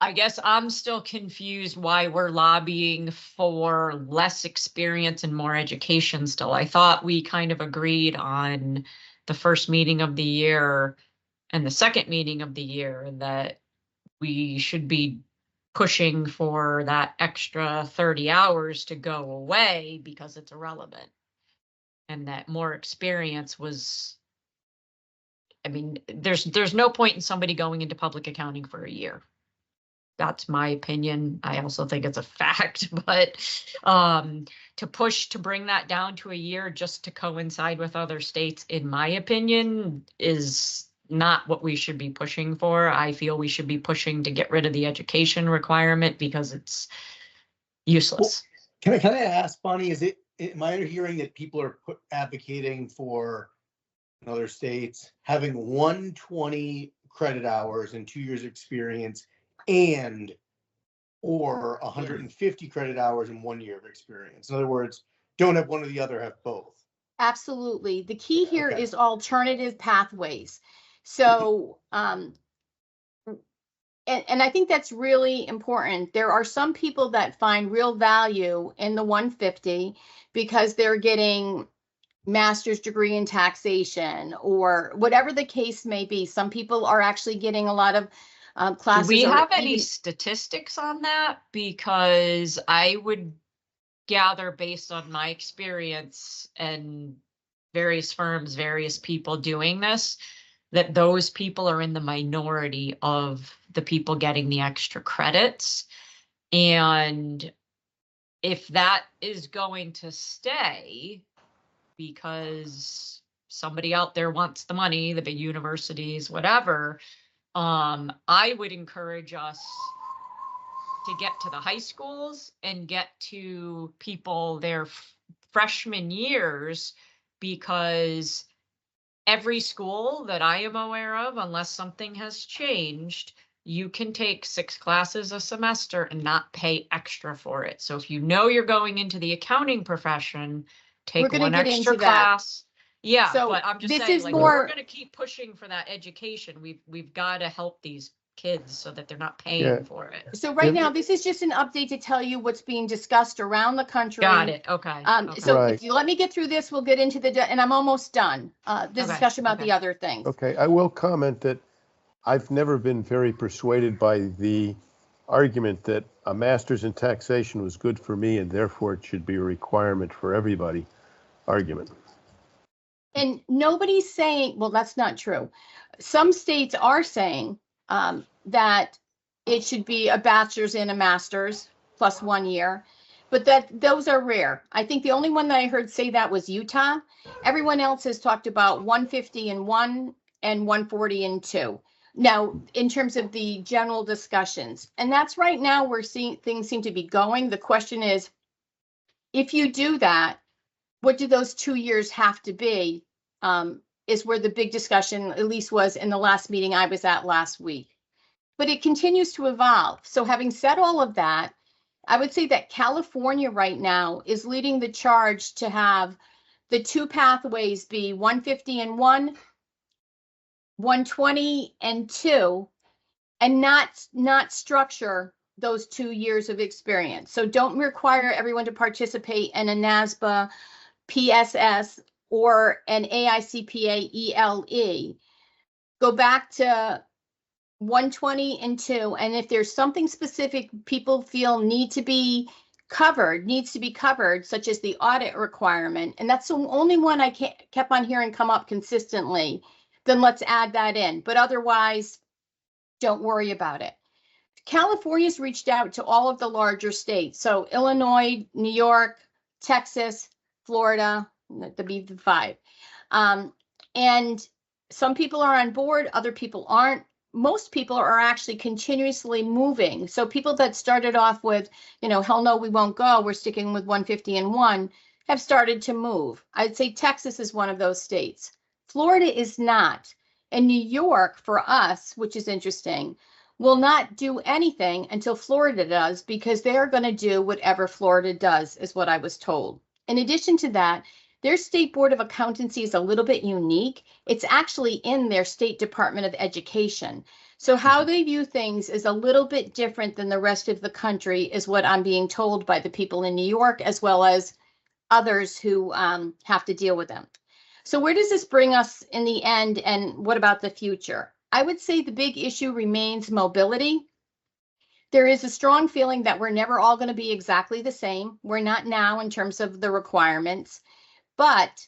I guess I'm still confused why we're lobbying for less experience and more education still. I thought we kind of agreed on the first meeting of the year and the second meeting of the year that we should be pushing for that extra 30 hours to go away because it's irrelevant. And that more experience was, I mean, there's no point in somebody going into public accounting for a year. That's my opinion. I also think it's a fact, but to push to bring that down to a year just to coincide with other states, in my opinion, is not what we should be pushing for. I feel we should be pushing to get rid of the education requirement because it's useless. Can I ask, Bonnie, am I hearing that people are advocating for in other states having 120 credit hours and 2 years experience and or 150 credit hours and 1 year of experience. In other words, don't have one or the other, have both. Absolutely. The key here Okay. is alternative pathways. So, and I think that's really important. There are some people that find real value in the 150 because they're getting master's degree in taxation or whatever the case may be. Some people are actually getting a lot of Do classes. we or have any even- statistics on that? Because I would gather based on my experience and various firms, various people doing this, that those people are in the minority of the people getting the extra credits. And if that is going to stay because somebody out there wants the money, the big universities, whatever, I would encourage us to get to the high schools and get to people their freshman years, because every school that I am aware of, unless something has changed, you can take 6 classes a semester and not pay extra for it. So if you know you're going into the accounting profession, We're take gonna one get extra into that. class. Yeah, So but I'm just this saying, is like, more- we're gonna keep pushing for that education. We've got to help these kids so that they're not paying Yeah. for it. So right If- now, this is just an update to tell you what's being discussed around the country. Got it. Okay. Okay. So Right. if you let me get through this, we'll get into and I'm almost done. The Okay, discussion about okay. the other things. Okay, I will comment that I've never been very persuaded by the argument that a master's in taxation was good for me and therefore it should be a requirement for everybody argument. And nobody's saying, well, that's not true. Some states are saying that it should be a bachelor's and a master's plus 1 year, but those are rare. I think the only one that I heard say that was Utah. Everyone else has talked about 150 in 1 and 140 in 2. Now, in terms of the general discussions, and that's right now where things seem to be going. The question is, if you do that, what do those 2 years have to be? Is where the big discussion at least was in the last meeting I was at last week. But it continues to evolve. So having said all of that, I would say that California right now is leading the charge to have the 2 pathways be 150 and 1, 120 and 2, and not structure those 2 years of experience. So don't require everyone to participate in a NASBA, PSS, or an AICPA ELE. Go back to 120 and 2, and if there's something specific people feel needs to be covered, such as the audit requirement, and that's the only one I kept on hearing come up consistently, then let's add that in. But otherwise, don't worry about it. California's reached out to all of the larger states. So Illinois, New York, Texas, Florida, the B5. And some people are on board, other people aren't. Most people are actually continuously moving. So people that started off with, hell no, we won't go, we're sticking with 150 and 1, have started to move. I'd say Texas is one of those states. Florida is not. And New York, for us, which is interesting, will not do anything until Florida does, because they're going to do whatever Florida does, is what I was told. In addition to that, their state board of accountancy is a little bit unique. It's actually in their state Department of Education. So how they view things is a little bit different than the rest of the country, is what I'm being told by the people in New York, as well as others who have to deal with them. So where does this bring us in the end, and what about the future? I would say the big issue remains mobility. There is a strong feeling that we're never all going to be exactly the same. We're not now in terms of the requirements. But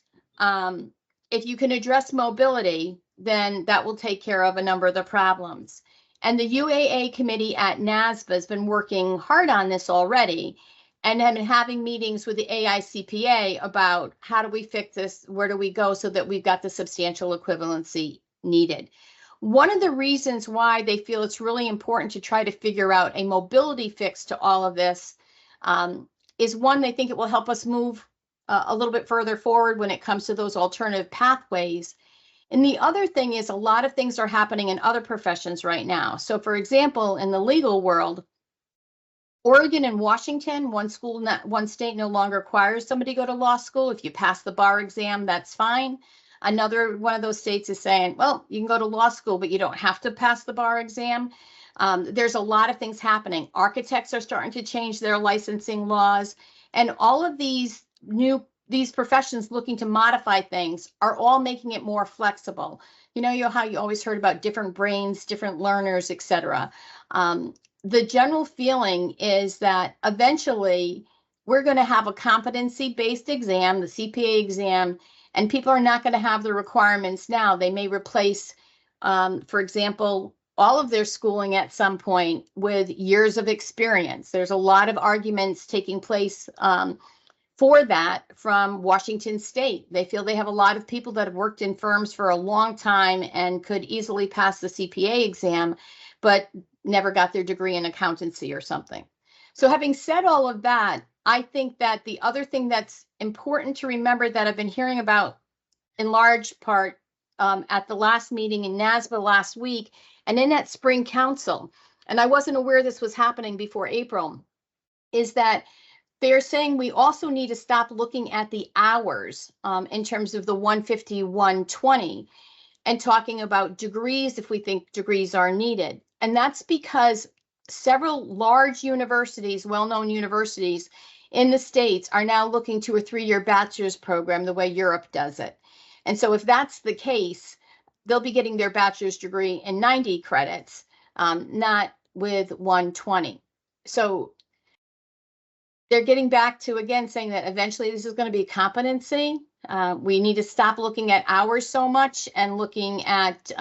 if you can address mobility, then that will take care of a number of the problems. And the UAA committee at NASBA has been working hard on this already, and have been having meetings with the AICPA about how do we fix this, where do we go, so that we've got the substantial equivalency needed. One of the reasons why they feel it's really important to try to figure out a mobility fix to all of this is, one, they think it will help us move a little bit further forward when it comes to those alternative pathways. And the other thing is a lot of things are happening in other professions right now. So for example, in the legal world, Oregon and Washington, one state no longer requires somebody to go to law school. If you pass the bar exam, that's fine. Another one of those states is saying, well, you can go to law school, but you don't have to pass the bar exam. There's a lot of things happening. Architects are starting to change their licensing laws, and all of these professions looking to modify things are all making it more flexible. You know how you always heard about different brains, different learners, etc. The general feeling is that eventually we're going to have a competency-based exam, the CPA exam, and people are not going to have the requirements now. They may replace, for example, all of their schooling at some point with years of experience. There's a lot of arguments taking place for that from Washington State. They feel they have a lot of people that have worked in firms for a long time and could easily pass the CPA exam, but never got their degree in accountancy or something. So having said all of that, I think that the other thing that's important to remember that I've been hearing about in large part at the last meeting in NASBA last week and in that spring council, and I wasn't aware this was happening before April, is that they're saying we also need to stop looking at the hours in terms of the 150, 120 and talking about degrees if we think degrees are needed. And that's because several large universities, well-known universities in the States are now looking to a 3-year bachelor's program the way Europe does it. And so if that's the case, they'll be getting their bachelor's degree in 90 credits, not with 120. So they're getting back to, again, saying that eventually this is going to be competency. We need to stop looking at hours so much and looking at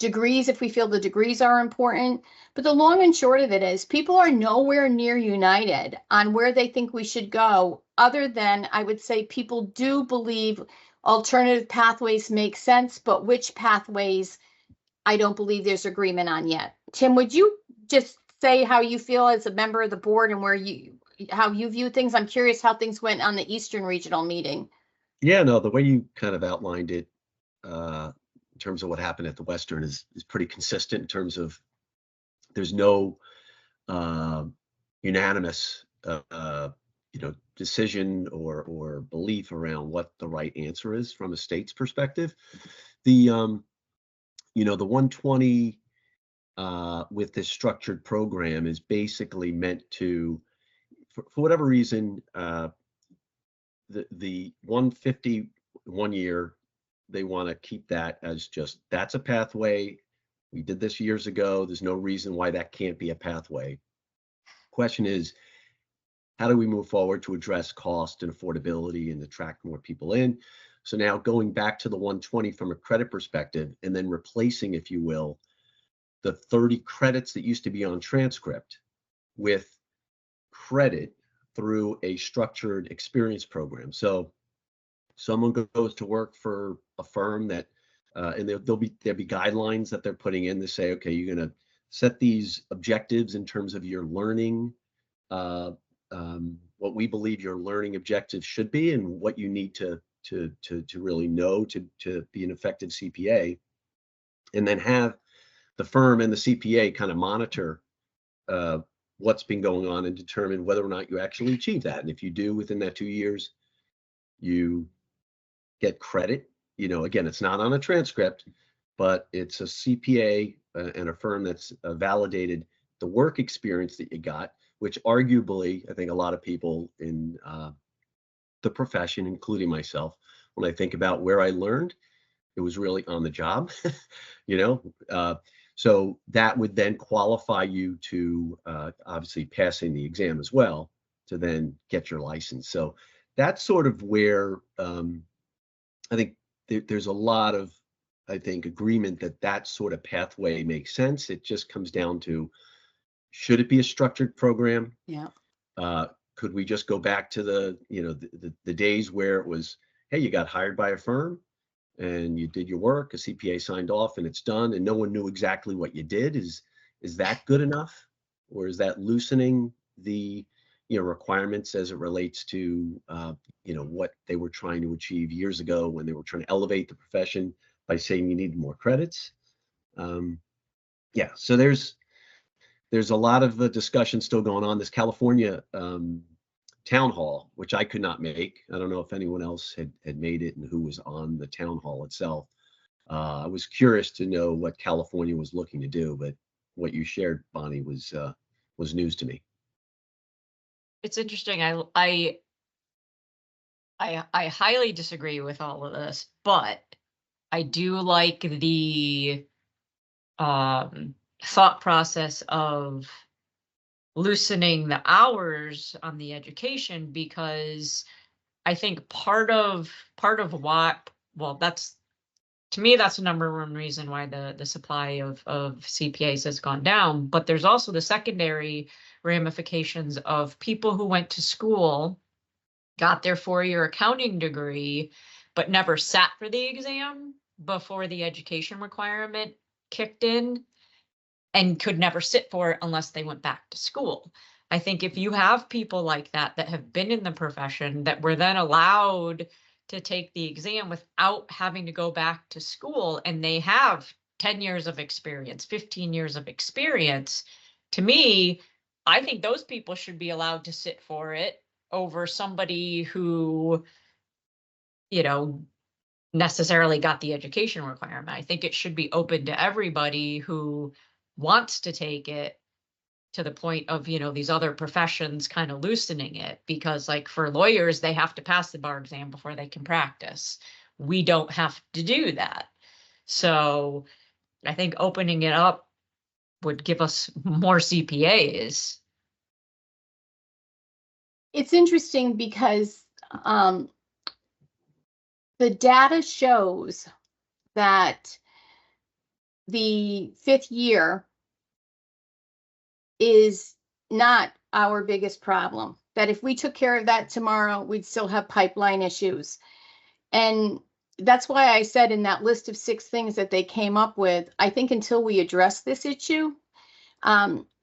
degrees if we feel the degrees are important. But the long and short of it is people are nowhere near united on where they think we should go, other than I would say people do believe alternative pathways make sense, but which pathways I don't believe there's agreement on yet. Tim, would you just say how you feel as a member of the board and how you view things? I'm curious how things went on the Eastern Regional meeting. Yeah, no, the way you kind of outlined it in terms of what happened at the Western is pretty consistent in terms of there's no unanimous decision or belief around what the right answer is from a state's perspective. The 120 with this structured program is basically meant to, for whatever reason, the 150 1 year, they want to keep that as just, that's a pathway. We did this years ago. There's no reason why that can't be a pathway. Question is, how do we move forward to address cost and affordability and attract more people in? So now going back to the 120 from a credit perspective, and then replacing, if you will, the 30 credits that used to be on transcript with credit through a structured experience program. So someone goes to work for a firm that, and there'll be guidelines that they're putting in to say, okay, you're going to set these objectives in terms of your learning, what we believe your learning objectives should be, and what you need to really know to be an effective CPA, and then have the firm and the CPA kind of monitor what's been going on and determine whether or not you actually achieve that. And if you do within that 2 years, you get credit. Again, it's not on a transcript, but it's a CPA and a firm that's validated the work experience that you got, which arguably, I think a lot of people in the profession, including myself, when I think about where I learned, it was really on the job, so that would then qualify you to obviously passing the exam as well to then get your license. So that's sort of where I think there's a lot of, agreement that sort of pathway makes sense. It just comes down to, should it be a structured program? Yeah. Could we just go back to the days where it was, hey, you got hired by a firm and you did your work, a CPA signed off and it's done, and no one knew exactly what you did? Is that good enough? Or is that loosening the requirements as it relates to, what they were trying to achieve years ago when they were trying to elevate the profession by saying you need more credits. Yeah, so there's a lot of discussion still going on. This California town hall, which I could not make. I don't know if anyone else had made it and who was on the town hall itself. I was curious to know what California was looking to do, but what you shared, Bonnie, was news to me. It's interesting. I highly disagree with all of this, but I do like the thought process of loosening the hours on the education, because I think part of what, well, that's, to me, that's the number one reason why the supply of CPAs has gone down. But there's also the secondary ramifications of people who went to school, got their 4-year accounting degree, but never sat for the exam before the education requirement kicked in, and could never sit for it unless they went back to school. I think if you have people like that have been in the profession, that were then allowed to take the exam without having to go back to school, and they have 10 years of experience, 15 years of experience, to me, I think those people should be allowed to sit for it over somebody who, necessarily got the education requirement. I think it should be open to everybody who wants to take it, to the point of, these other professions kind of loosening it, because like for lawyers, they have to pass the bar exam before they can practice. We don't have to do that. So I think opening it up would give us more CPAs. It's interesting because the data shows that the 5th year is not our biggest problem. That if we took care of that tomorrow, we'd still have pipeline issues. And that's why I said in that list of 6 things that they came up with, I think until we address this issue,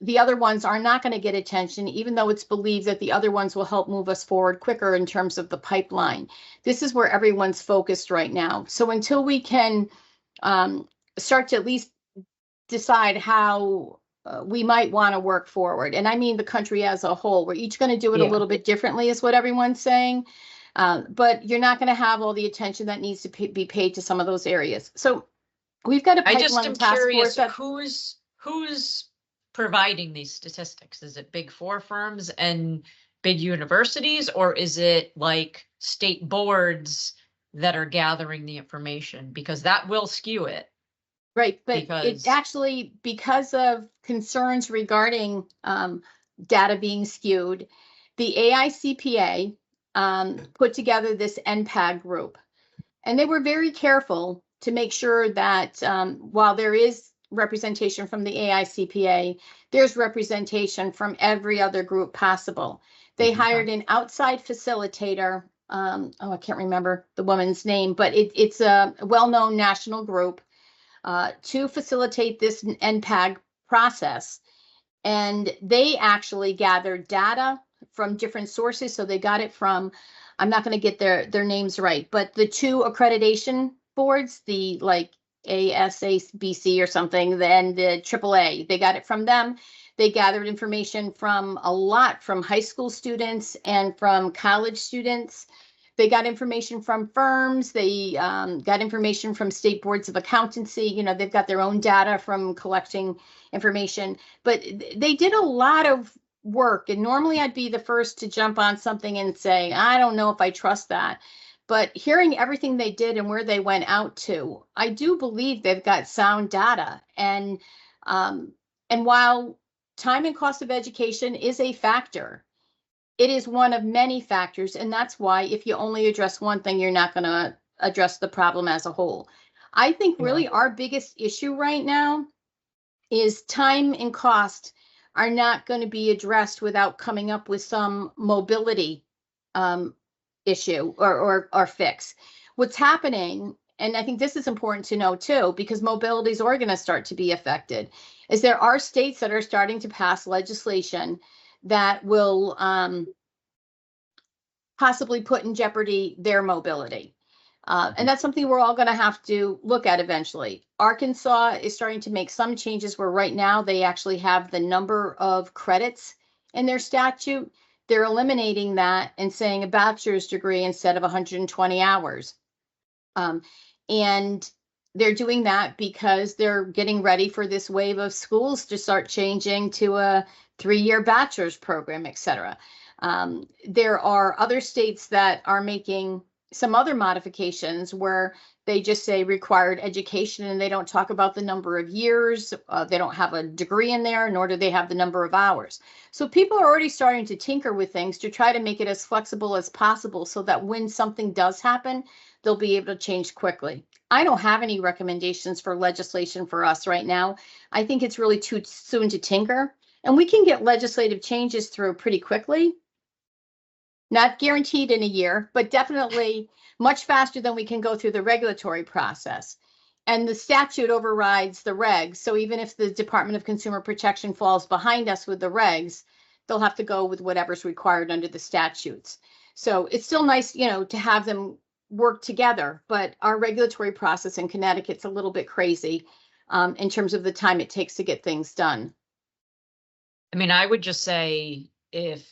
the other ones are not going to get attention, even though it's believed that the other ones will help move us forward quicker in terms of the pipeline. This is where everyone's focused right now. So until we can start to at least decide how we might want to work forward, and I mean the country as a whole, we're each going to do it a little bit differently, is what everyone's saying. But you're not going to have all the attention that needs to be paid to some of those areas. So we've got a pipeline task force. I just am curious, who's providing these statistics? Is it big 4 firms and big universities, or is it like state boards that are gathering the information? Because that will skew it. Right, but it actually, because of concerns regarding data being skewed, the AICPA put together this NPAG group. And they were very careful to make sure that while there is representation from the AICPA, there's representation from every other group possible. They hired an outside facilitator. I can't remember the woman's name, but it's a well-known national group to facilitate this NPAG process. And they actually gathered data from different sources. So they got it from, I'm not going to get their names right, but the 2 accreditation boards, the like ASABC or something, then the AAA, they got it from them. They gathered information from a lot from high school students and from college students. They got information from firms. They got information from state boards of accountancy. They've got their own data from collecting information, but they did a lot of work. And normally I'd be the first to jump on something and say, I don't know if I trust that. But hearing everything they did and where they went out to, I do believe they've got sound data. And while time and cost of education is a factor, it is one of many factors, and that's why if you only address one thing, you're not going to address the problem as a whole. I think really our biggest issue right now is time and cost are not going to be addressed without coming up with some mobility issue or fix. What's happening, and I think this is important to know too, because mobilities are going to start to be affected, is there are states that are starting to pass legislation that will possibly put in jeopardy their mobility. And that's something we're all going to have to look at eventually. Arkansas is starting to make some changes where right now they actually have the number of credits in their statute. They're eliminating that and saying a bachelor's degree instead of 120 hours. And they're doing that because they're getting ready for this wave of schools to start changing to a 3-year bachelor's program, et cetera. There are other states that are making some other modifications where they just say required education and they don't talk about the number of years. They don't have a degree in there, nor do they have the number of hours. So people are already starting to tinker with things to try to make it as flexible as possible so that when something does happen, they'll be able to change quickly. I don't have any recommendations for legislation for us right now. I think it's really too soon to tinker, and we can get legislative changes through pretty quickly. Not guaranteed in a year, but definitely much faster than we can go through the regulatory process. And the statute overrides the regs. So even if the Department of Consumer Protection falls behind us with the regs, they'll have to go with whatever's required under the statutes. So it's still nice, you know, to have them work together, but our regulatory process in Connecticut's a little bit crazy in terms of the time it takes to get things done. I mean, I would just say if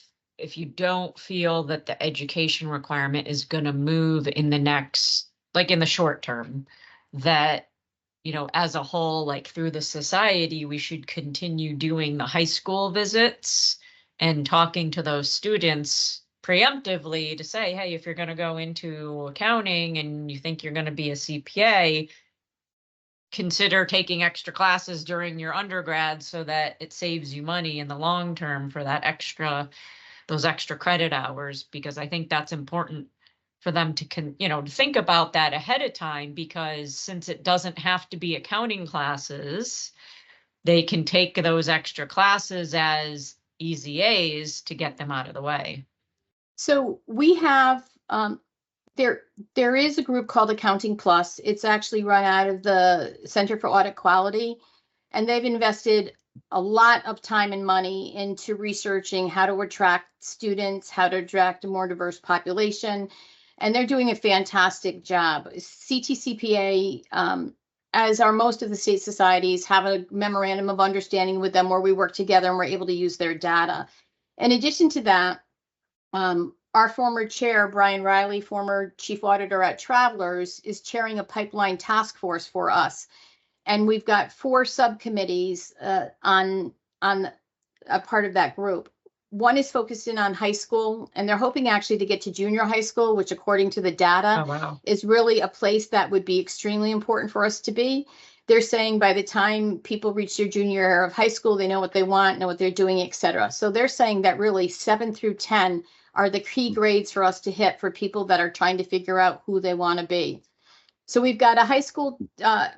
you don't feel that the education requirement is going to move in the next, like in the short term, that, you know, as a whole, like through the society, we should continue doing the high school visits and talking to those students preemptively to say, hey, if you're going to go into accounting and you think you're going to be a CPA, consider taking extra classes during your undergrad so that it saves you money in the long term for that those extra credit hours, because I think that's important for them to to think about that ahead of time, because since it doesn't have to be accounting classes, they can take those extra classes as easy A's to get them out of the way. So we have there is a group called Accounting Plus. It's actually run out of the Center for Audit Quality, and they've invested a lot of time and money into researching how to attract students, how to attract a more diverse population, and they're doing a fantastic job. CTCPA, as are most of the state societies, have a memorandum of understanding with them where we work together and we're able to use their data. In addition to that, our former chair, Brian Riley, former chief auditor at Travelers, is chairing a pipeline task force for us. And we've got 4 subcommittees on a part of that group. One is focused in on high school, and they're hoping actually to get to junior high school, which according to the data is really a place that would be extremely important for us to be. They're saying by the time people reach their junior year of high school, they know what they want, know what they're doing, et cetera. So they're saying that really 7 through 10 are the key grades for us to hit for people that are trying to figure out who they want to be. So we've got a high school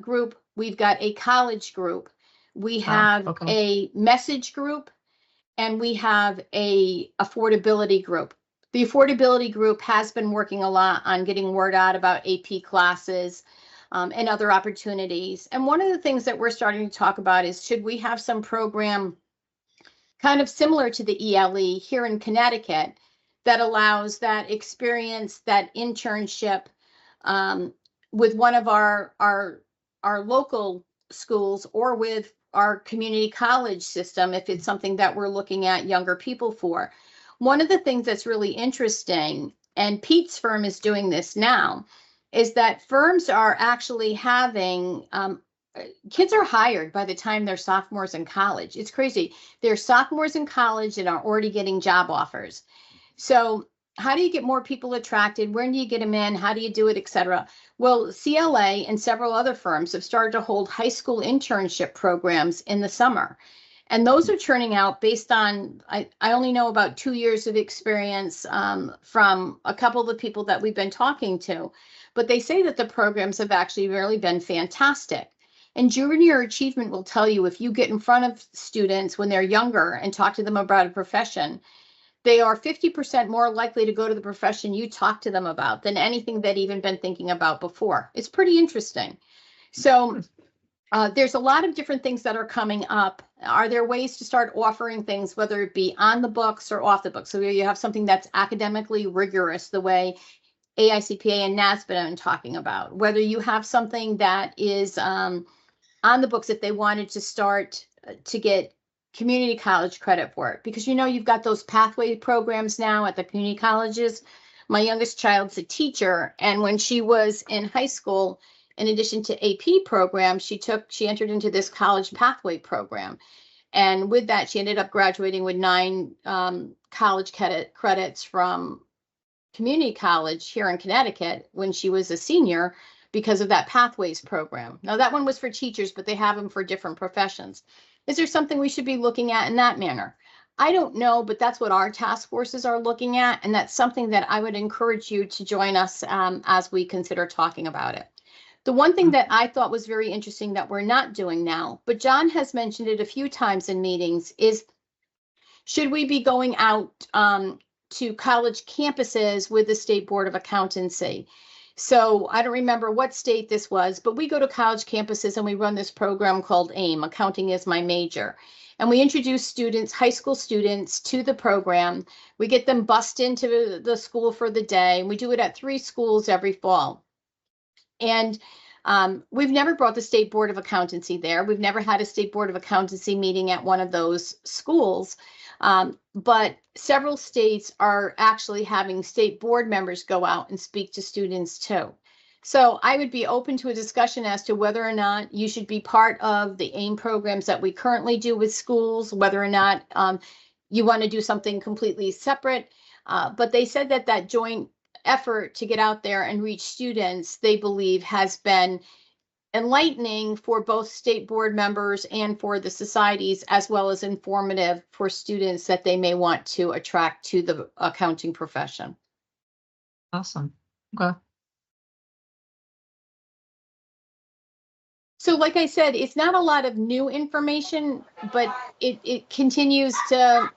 group, we've got a college group, we have a message group, and we have a affordability group. The affordability group has been working a lot on getting word out about AP classes and other opportunities. And one of the things that we're starting to talk about is, should we have some program kind of similar to the ELE here in Connecticut that allows that experience, that internship with one of our local schools or with our community college system, if it's something that we're looking at younger people for. One of the things that's really interesting, and Pete's firm is doing this now, is that firms are actually having, kids are hired by the time they're sophomores in college. It's crazy. They're sophomores in college and are already getting job offers. So how do you get more people attracted? When do you get them in? How do you do it, et cetera? Well, CLA and several other firms have started to hold high school internship programs in the summer. And those are turning out based on, I only know about 2 years of experience from a couple of the people that we've been talking to, but they say that the programs have actually really been fantastic. And junior achievement will tell you, if you get in front of students when they're younger and talk to them about a profession, they are 50% more likely to go to the profession you talk to them about than anything they'd even been thinking about before. It's pretty interesting. So There's a lot of different things that are coming up. Are there ways to start offering things, whether it be on the books or off the books? So you have something that's academically rigorous, the way AICPA and NASBA have been talking about, whether you have something that is on the books if they wanted to start to get community college credit for it, because you've got those pathway programs now at the community colleges. My youngest child's a teacher, and when she was in high school, in addition to AP program, she entered into this college pathway program. And with that, she ended up graduating with 9 college credits from community college here in Connecticut when she was a senior because of that pathways program. Now that one was for teachers, but they have them for different professions. Is there something we should be looking at in that manner? I don't know, but that's what our task forces are looking at. And that's something that I would encourage you to join us as we consider talking about it. The one thing that I thought was very interesting that we're not doing now, but John has mentioned it a few times in meetings, is should we be going out to college campuses with the State Board of Accountancy? So I don't remember what state this was, but we go to college campuses and we run this program called AIM, Accounting is My Major. And we introduce students, high school students, to the program. We get them bussed into the school for the day. We do it at 3 schools every fall. And we've never brought the State Board of Accountancy there. We've never had a State Board of Accountancy meeting at one of those schools. But several states are actually having state board members go out and speak to students too. So I would be open to a discussion as to whether or not you should be part of the AIM programs that we currently do with schools, whether or not you want to do something completely separate. But they said that joint effort to get out there and reach students, they believe, has been enlightening for both state board members and for the societies, as well as informative for students that they may want to attract to the accounting profession. Awesome. Okay. So like I said, it's not a lot of new information, but it continues to,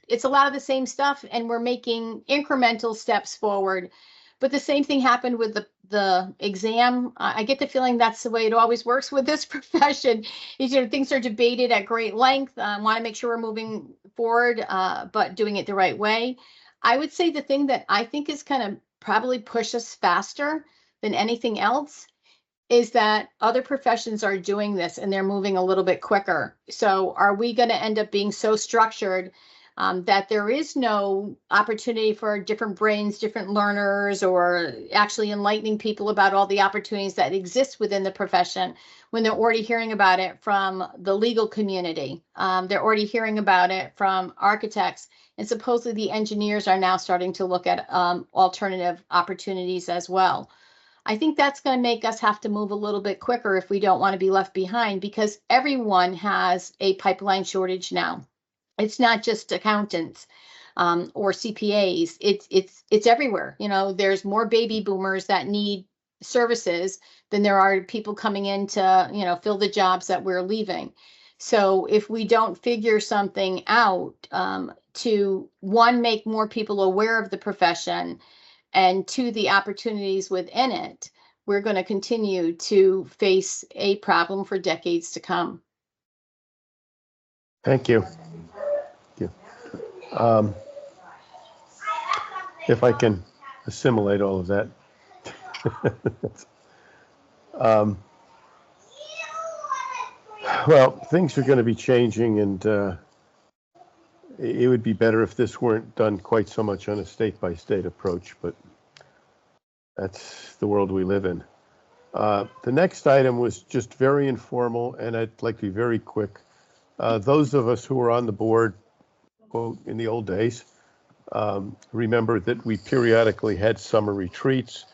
it's a lot of the same stuff, and we're making incremental steps forward. But the same thing happened with the exam. I get the feeling that's the way it always works with this profession. Things are debated at great length. I want to make sure we're moving forward, but doing it the right way. I would say the thing that I think is kind of probably push us faster than anything else is that other professions are doing this and they're moving a little bit quicker. So are we going to end up being so structured that there is no opportunity for different brains, different learners, or actually enlightening people about all the opportunities that exist within the profession when they're already hearing about it from the legal community? They're already hearing about it from architects, and supposedly the engineers are now starting to look at alternative opportunities as well. I think that's going to make us have to move a little bit quicker if we don't want to be left behind, because everyone has a pipeline shortage now. It's not just accountants or CPAs. It's everywhere. There's more baby boomers that need services than there are people coming in to, fill the jobs that we're leaving. So if we don't figure something out to, one, make more people aware of the profession, and 2, the opportunities within it, we're going to continue to face a problem for decades to come. Thank you. If I can assimilate all of that. Well, things are going to be changing, and it would be better if this weren't done quite so much on a state-by-state approach, but that's the world we live in. The next item was just very informal, and I'd like to be very quick. Those of us who were on the board, quote, in the old days, remember that we periodically had summer retreats.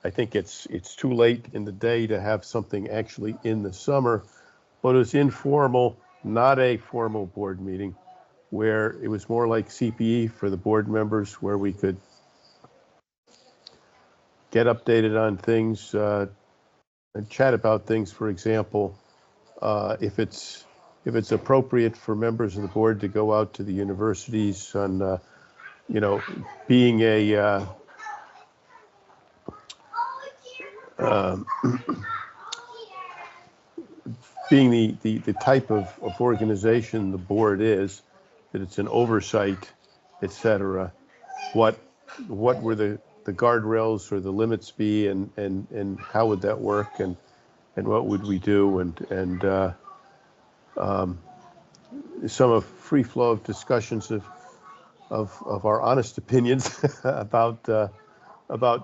I think it's too late in the day to have something actually in the summer, but it was informal, not a formal board meeting, where it was more like CPE for the board members, where we could get updated on things and chat about things. For example, if it's appropriate for members of the board to go out to the universities on, being a being the type of organization the board is, that it's an oversight, et cetera, what were the guardrails or the limits be, and how would that work, and what would we do, and some of free flow of discussions of our honest opinions about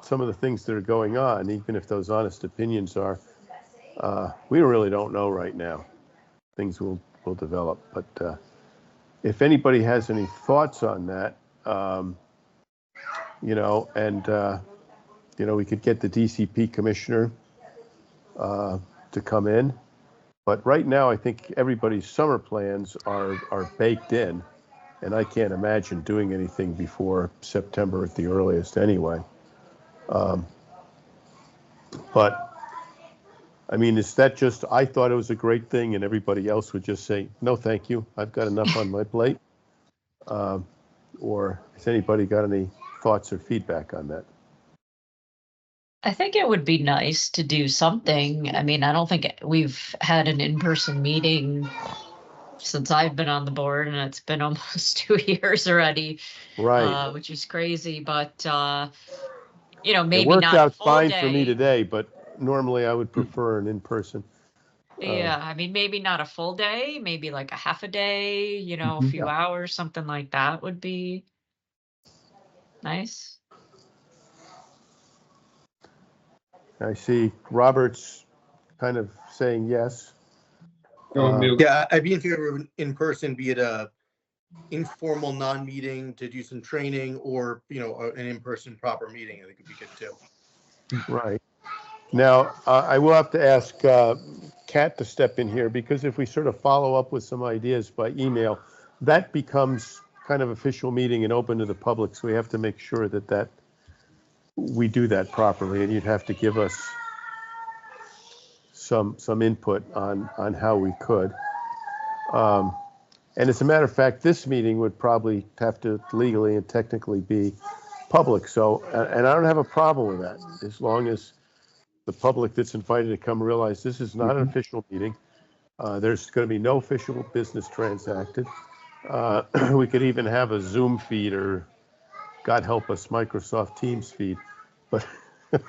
some of the things that are going on, even if those honest opinions are, we really don't know right now. Things will develop, but if anybody has any thoughts on that, we could get the DCP commissioner to come in. But right now, I think everybody's summer plans are baked in, and I can't imagine doing anything before September at the earliest anyway. But I mean, is that just, I thought it was a great thing and everybody else would just say, no, thank you, I've got enough on my plate? Or has anybody got any thoughts or feedback on that? I think it would be nice to do something. I mean, I don't think we've had an in-person meeting since I've been on the board, and it's been almost 2 years already. Right. Which is crazy, but It maybe worked not a out full fine day. for me today, but normally I would prefer an in-person. Yeah, I mean, maybe not a full day, maybe like a half a day, a few hours, something like that would be nice. I see Robert's kind of saying yes. Yeah, I'd be in favor of in person, be it a informal non-meeting to do some training, or an in-person proper meeting. I think it'd be good too. Right. Now, I will have to ask Kat to step in here, because if we sort of follow up with some ideas by email, that becomes kind of official meeting and open to the public. So we have to make sure that we do that properly, and you'd have to give us some input on how we could. And as a matter of fact, this meeting would probably have to legally and technically be public. So, and I don't have a problem with that, as long as the public that's invited to come realize this is not an official meeting. There's going to be no official business transacted. We could even have a Zoom feed, or God help us, Microsoft Teams feed. But well,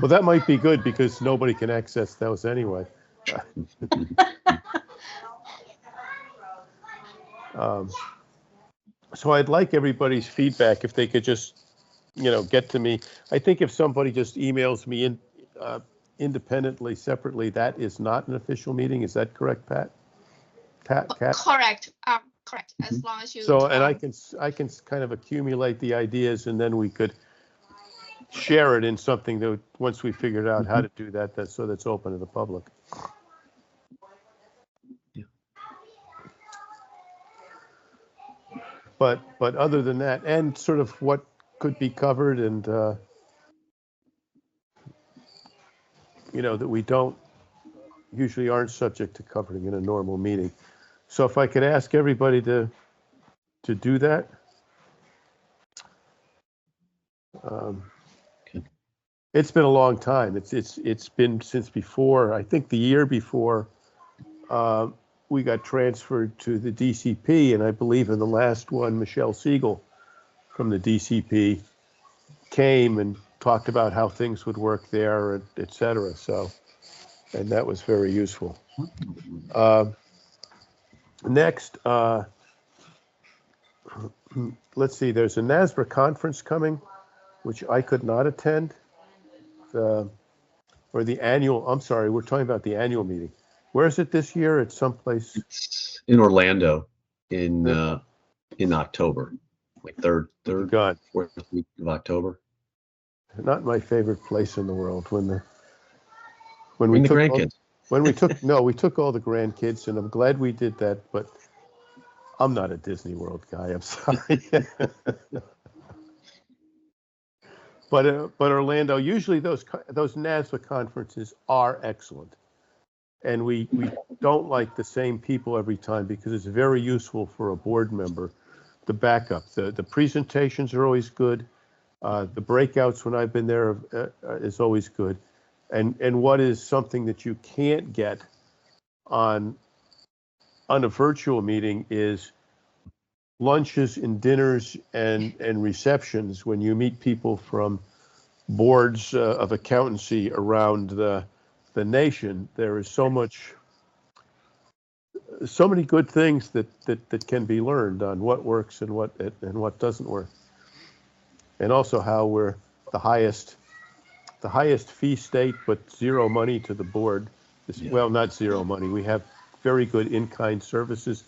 that might be good, because nobody can access those anyway. So I'd like everybody's feedback, if they could just, get to me. I think if somebody just emails me independently, separately, that is not an official meeting. Is that correct, Pat? Kat? Correct. Correct. As long as you. So, and I can kind of accumulate the ideas, and then we could share it in something that, once we figured out how to do that, so that's open to the public. But other than that, and sort of what could be covered, and that we don't usually aren't subject to covering in a normal meeting. So if I could ask everybody to do that. It's been a long time. It's been since before, I think the year before we got transferred to the DCP, and I believe in the last one, Michelle Siegel from the DCP came and talked about how things would work there, et cetera. So, and that was very useful. Next, let's see, there's a NASBR conference coming, which I could not attend. Or the annual, I'm sorry, we're talking about the annual meeting. Where is it this year? It's someplace. It's in Orlando in October, like third, fourth week of October. Not my favorite place in the world. We took all the grandkids, and I'm glad we did that, but I'm not a Disney World guy. I'm sorry. But Orlando, usually those NASBR conferences are excellent, and we don't like the same people every time, because it's very useful for a board member. The backup, the presentations are always good. The breakouts when I've been there is always good, and what is something that you can't get on a virtual meeting is lunches and dinners and receptions when you meet people from boards of accountancy around the nation. There is so many good things that can be learned on what works and what doesn't work, and also how we're the highest fee state, but zero money to the board. Well, not zero money. We have very good in-kind services.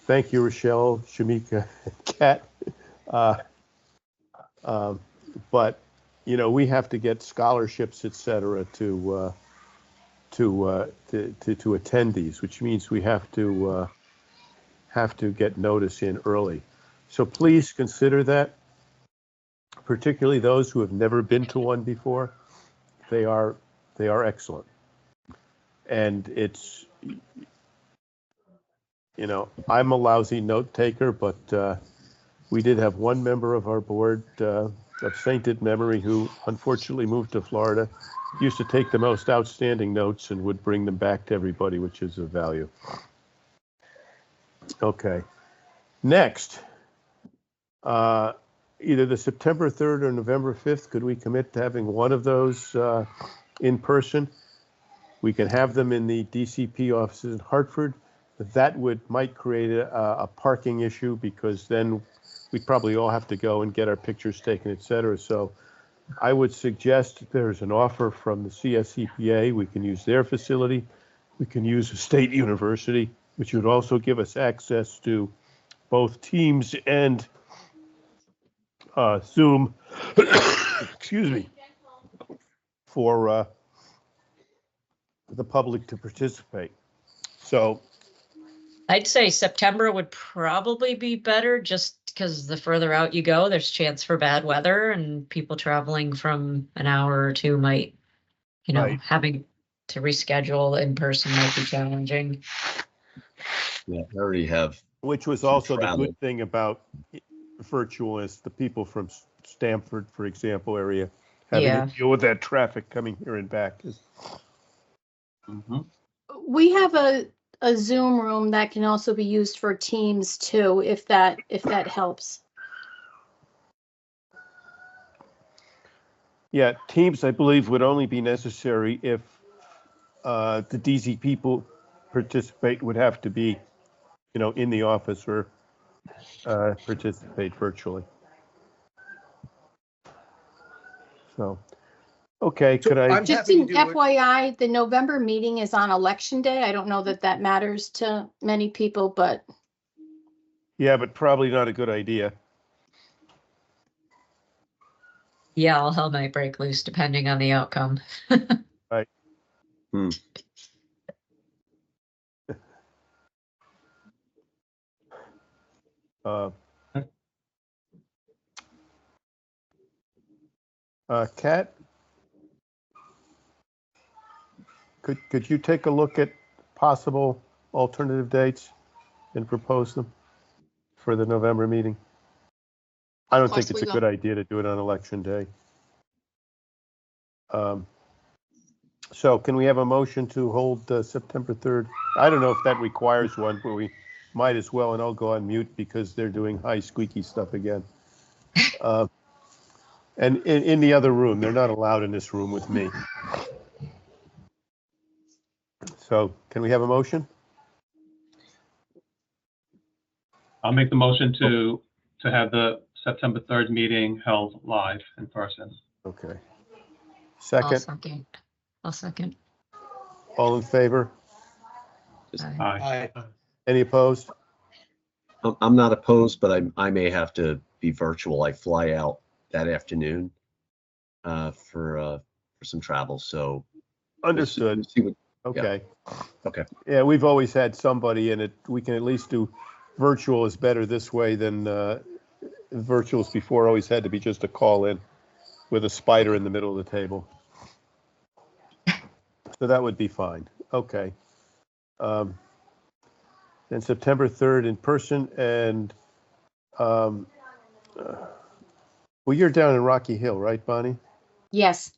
Thank you, Rochelle, Shamika, Kat. But we have to get scholarships, et cetera, to attend these, which means we have to get notice in early. So please consider that, particularly those who have never been to one before. They are excellent. And it's, I'm a lousy note taker, but we did have one member of our board of sainted memory who unfortunately moved to Florida, used to take the most outstanding notes and would bring them back to everybody, which is of value. Okay. Next, either the September 3rd or November 5th, could we commit to having one of those in person? We can have them in the DCP offices in Hartford. That might create a parking issue, because then we'd probably all have to go and get our pictures taken, et cetera. So I would suggest there's an offer from the CSCPA. We can use their facility. We can use a state university, which would also give us access to both Teams and Zoom, excuse me, for the public to participate. So I'd say September would probably be better, just because the further out you go, there's chance for bad weather, and people traveling from an hour or two might, Right. having to reschedule in person might be challenging. Yeah, I already have. Which was some also the travel. good thing about virtual, is the people from Stamford, for example, area having Yeah. to deal with that traffic coming here and back. We have a Zoom room that can also be used for Teams too, if that helps. Yeah, Teams, I believe, would only be necessary if the DZ people participate would have to be, in the office or participate virtually. So, okay, So could I? I'm Just happy to an do it. FYI, the November meeting is on Election Day. I don't know that matters to many people, but Yeah, but probably not a good idea. Yeah, all hell might break loose depending on the outcome. Right. Kat, could you take a look at possible alternative dates and propose them for the November meeting? I don't think course it's we a will. good idea to do it on Election Day. So can we have a motion to hold September 3rd? I don't know if that requires one, but we might as well, and I'll go on mute because they're doing high squeaky stuff again. And in the other room, they're not allowed in this room with me. So can we have a motion? I'll make the motion to have the September 3rd meeting held live in person. Okay. I'll Second, second. I'll second. all in favor? Aye. Aye. Any opposed? I'm not opposed, but I may have to be virtual. I fly out that afternoon for some travel. So Understood. we'll see what, Okay. okay. Yeah, we've always had somebody in it. We can at least do virtual is better this way than virtuals before always had to be just a call in with a spider in the middle of the table. So that would be fine. Okay. Then September 3rd in person, and well, you're down in Rocky Hill, right, Bonnie? yes.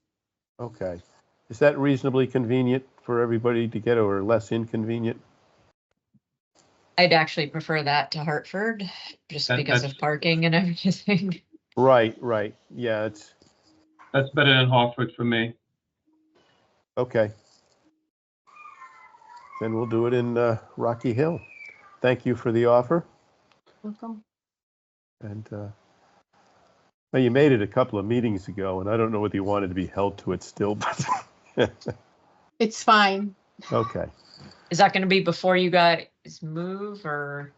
Okay. Is that reasonably convenient for everybody to get, or less inconvenient? I'd actually prefer that to Hartford, just because That's of parking and everything. Right, right. Yeah, it's, better than Hartford for me. okay. Then we'll do it in Rocky Hill. Thank you for the offer. Welcome. And well, you made it a couple of meetings ago, and I don't know whether you wanted to be held to it still, but It's fine. okay. Is that gonna be before you guys move, or?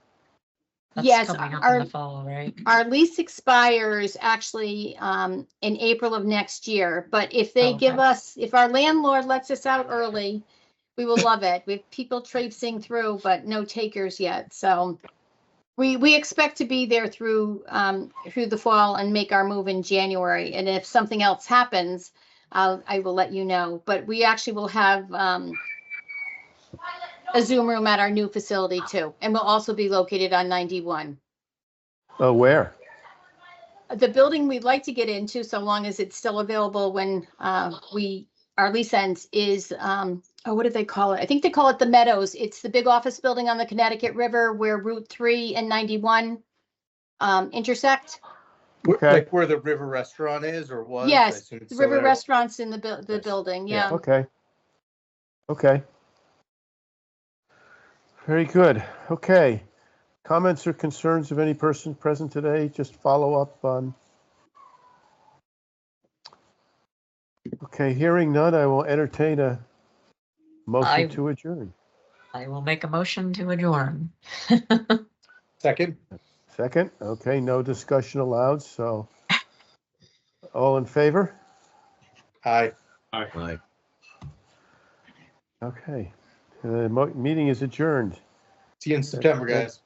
That's Yes, coming up in our, the fall, right? our lease expires actually in April of next year. But if they give Okay. us, if our landlord lets us out early, we will love it. We have people traipsing through, but no takers yet. So we expect to be there through the fall and make our move in January. And if something else happens, I will let you know. But we actually will have a Zoom room at our new facility too, and we'll also be located on 91. Oh, where? The building we'd like to get into, so long as it's still available when our lease ends, is what do they call it? I think they call it the Meadows. It's the big office building on the Connecticut River where Route 3 and 91 intersect. Okay. Like where the River Restaurant is or was? I Yes, assume it's the still River there. Restaurant's in the Nice. building. Yeah. Yeah. Okay. Okay. Very good. Okay. Comments or concerns of any person present today? Just follow up on. Okay, hearing none, I will entertain a motion to adjourn. I will make a motion to adjourn. Second? Second, okay, no discussion allowed, so all in favor? Aye. Aye. Okay, the meeting is adjourned. See you in September, guys.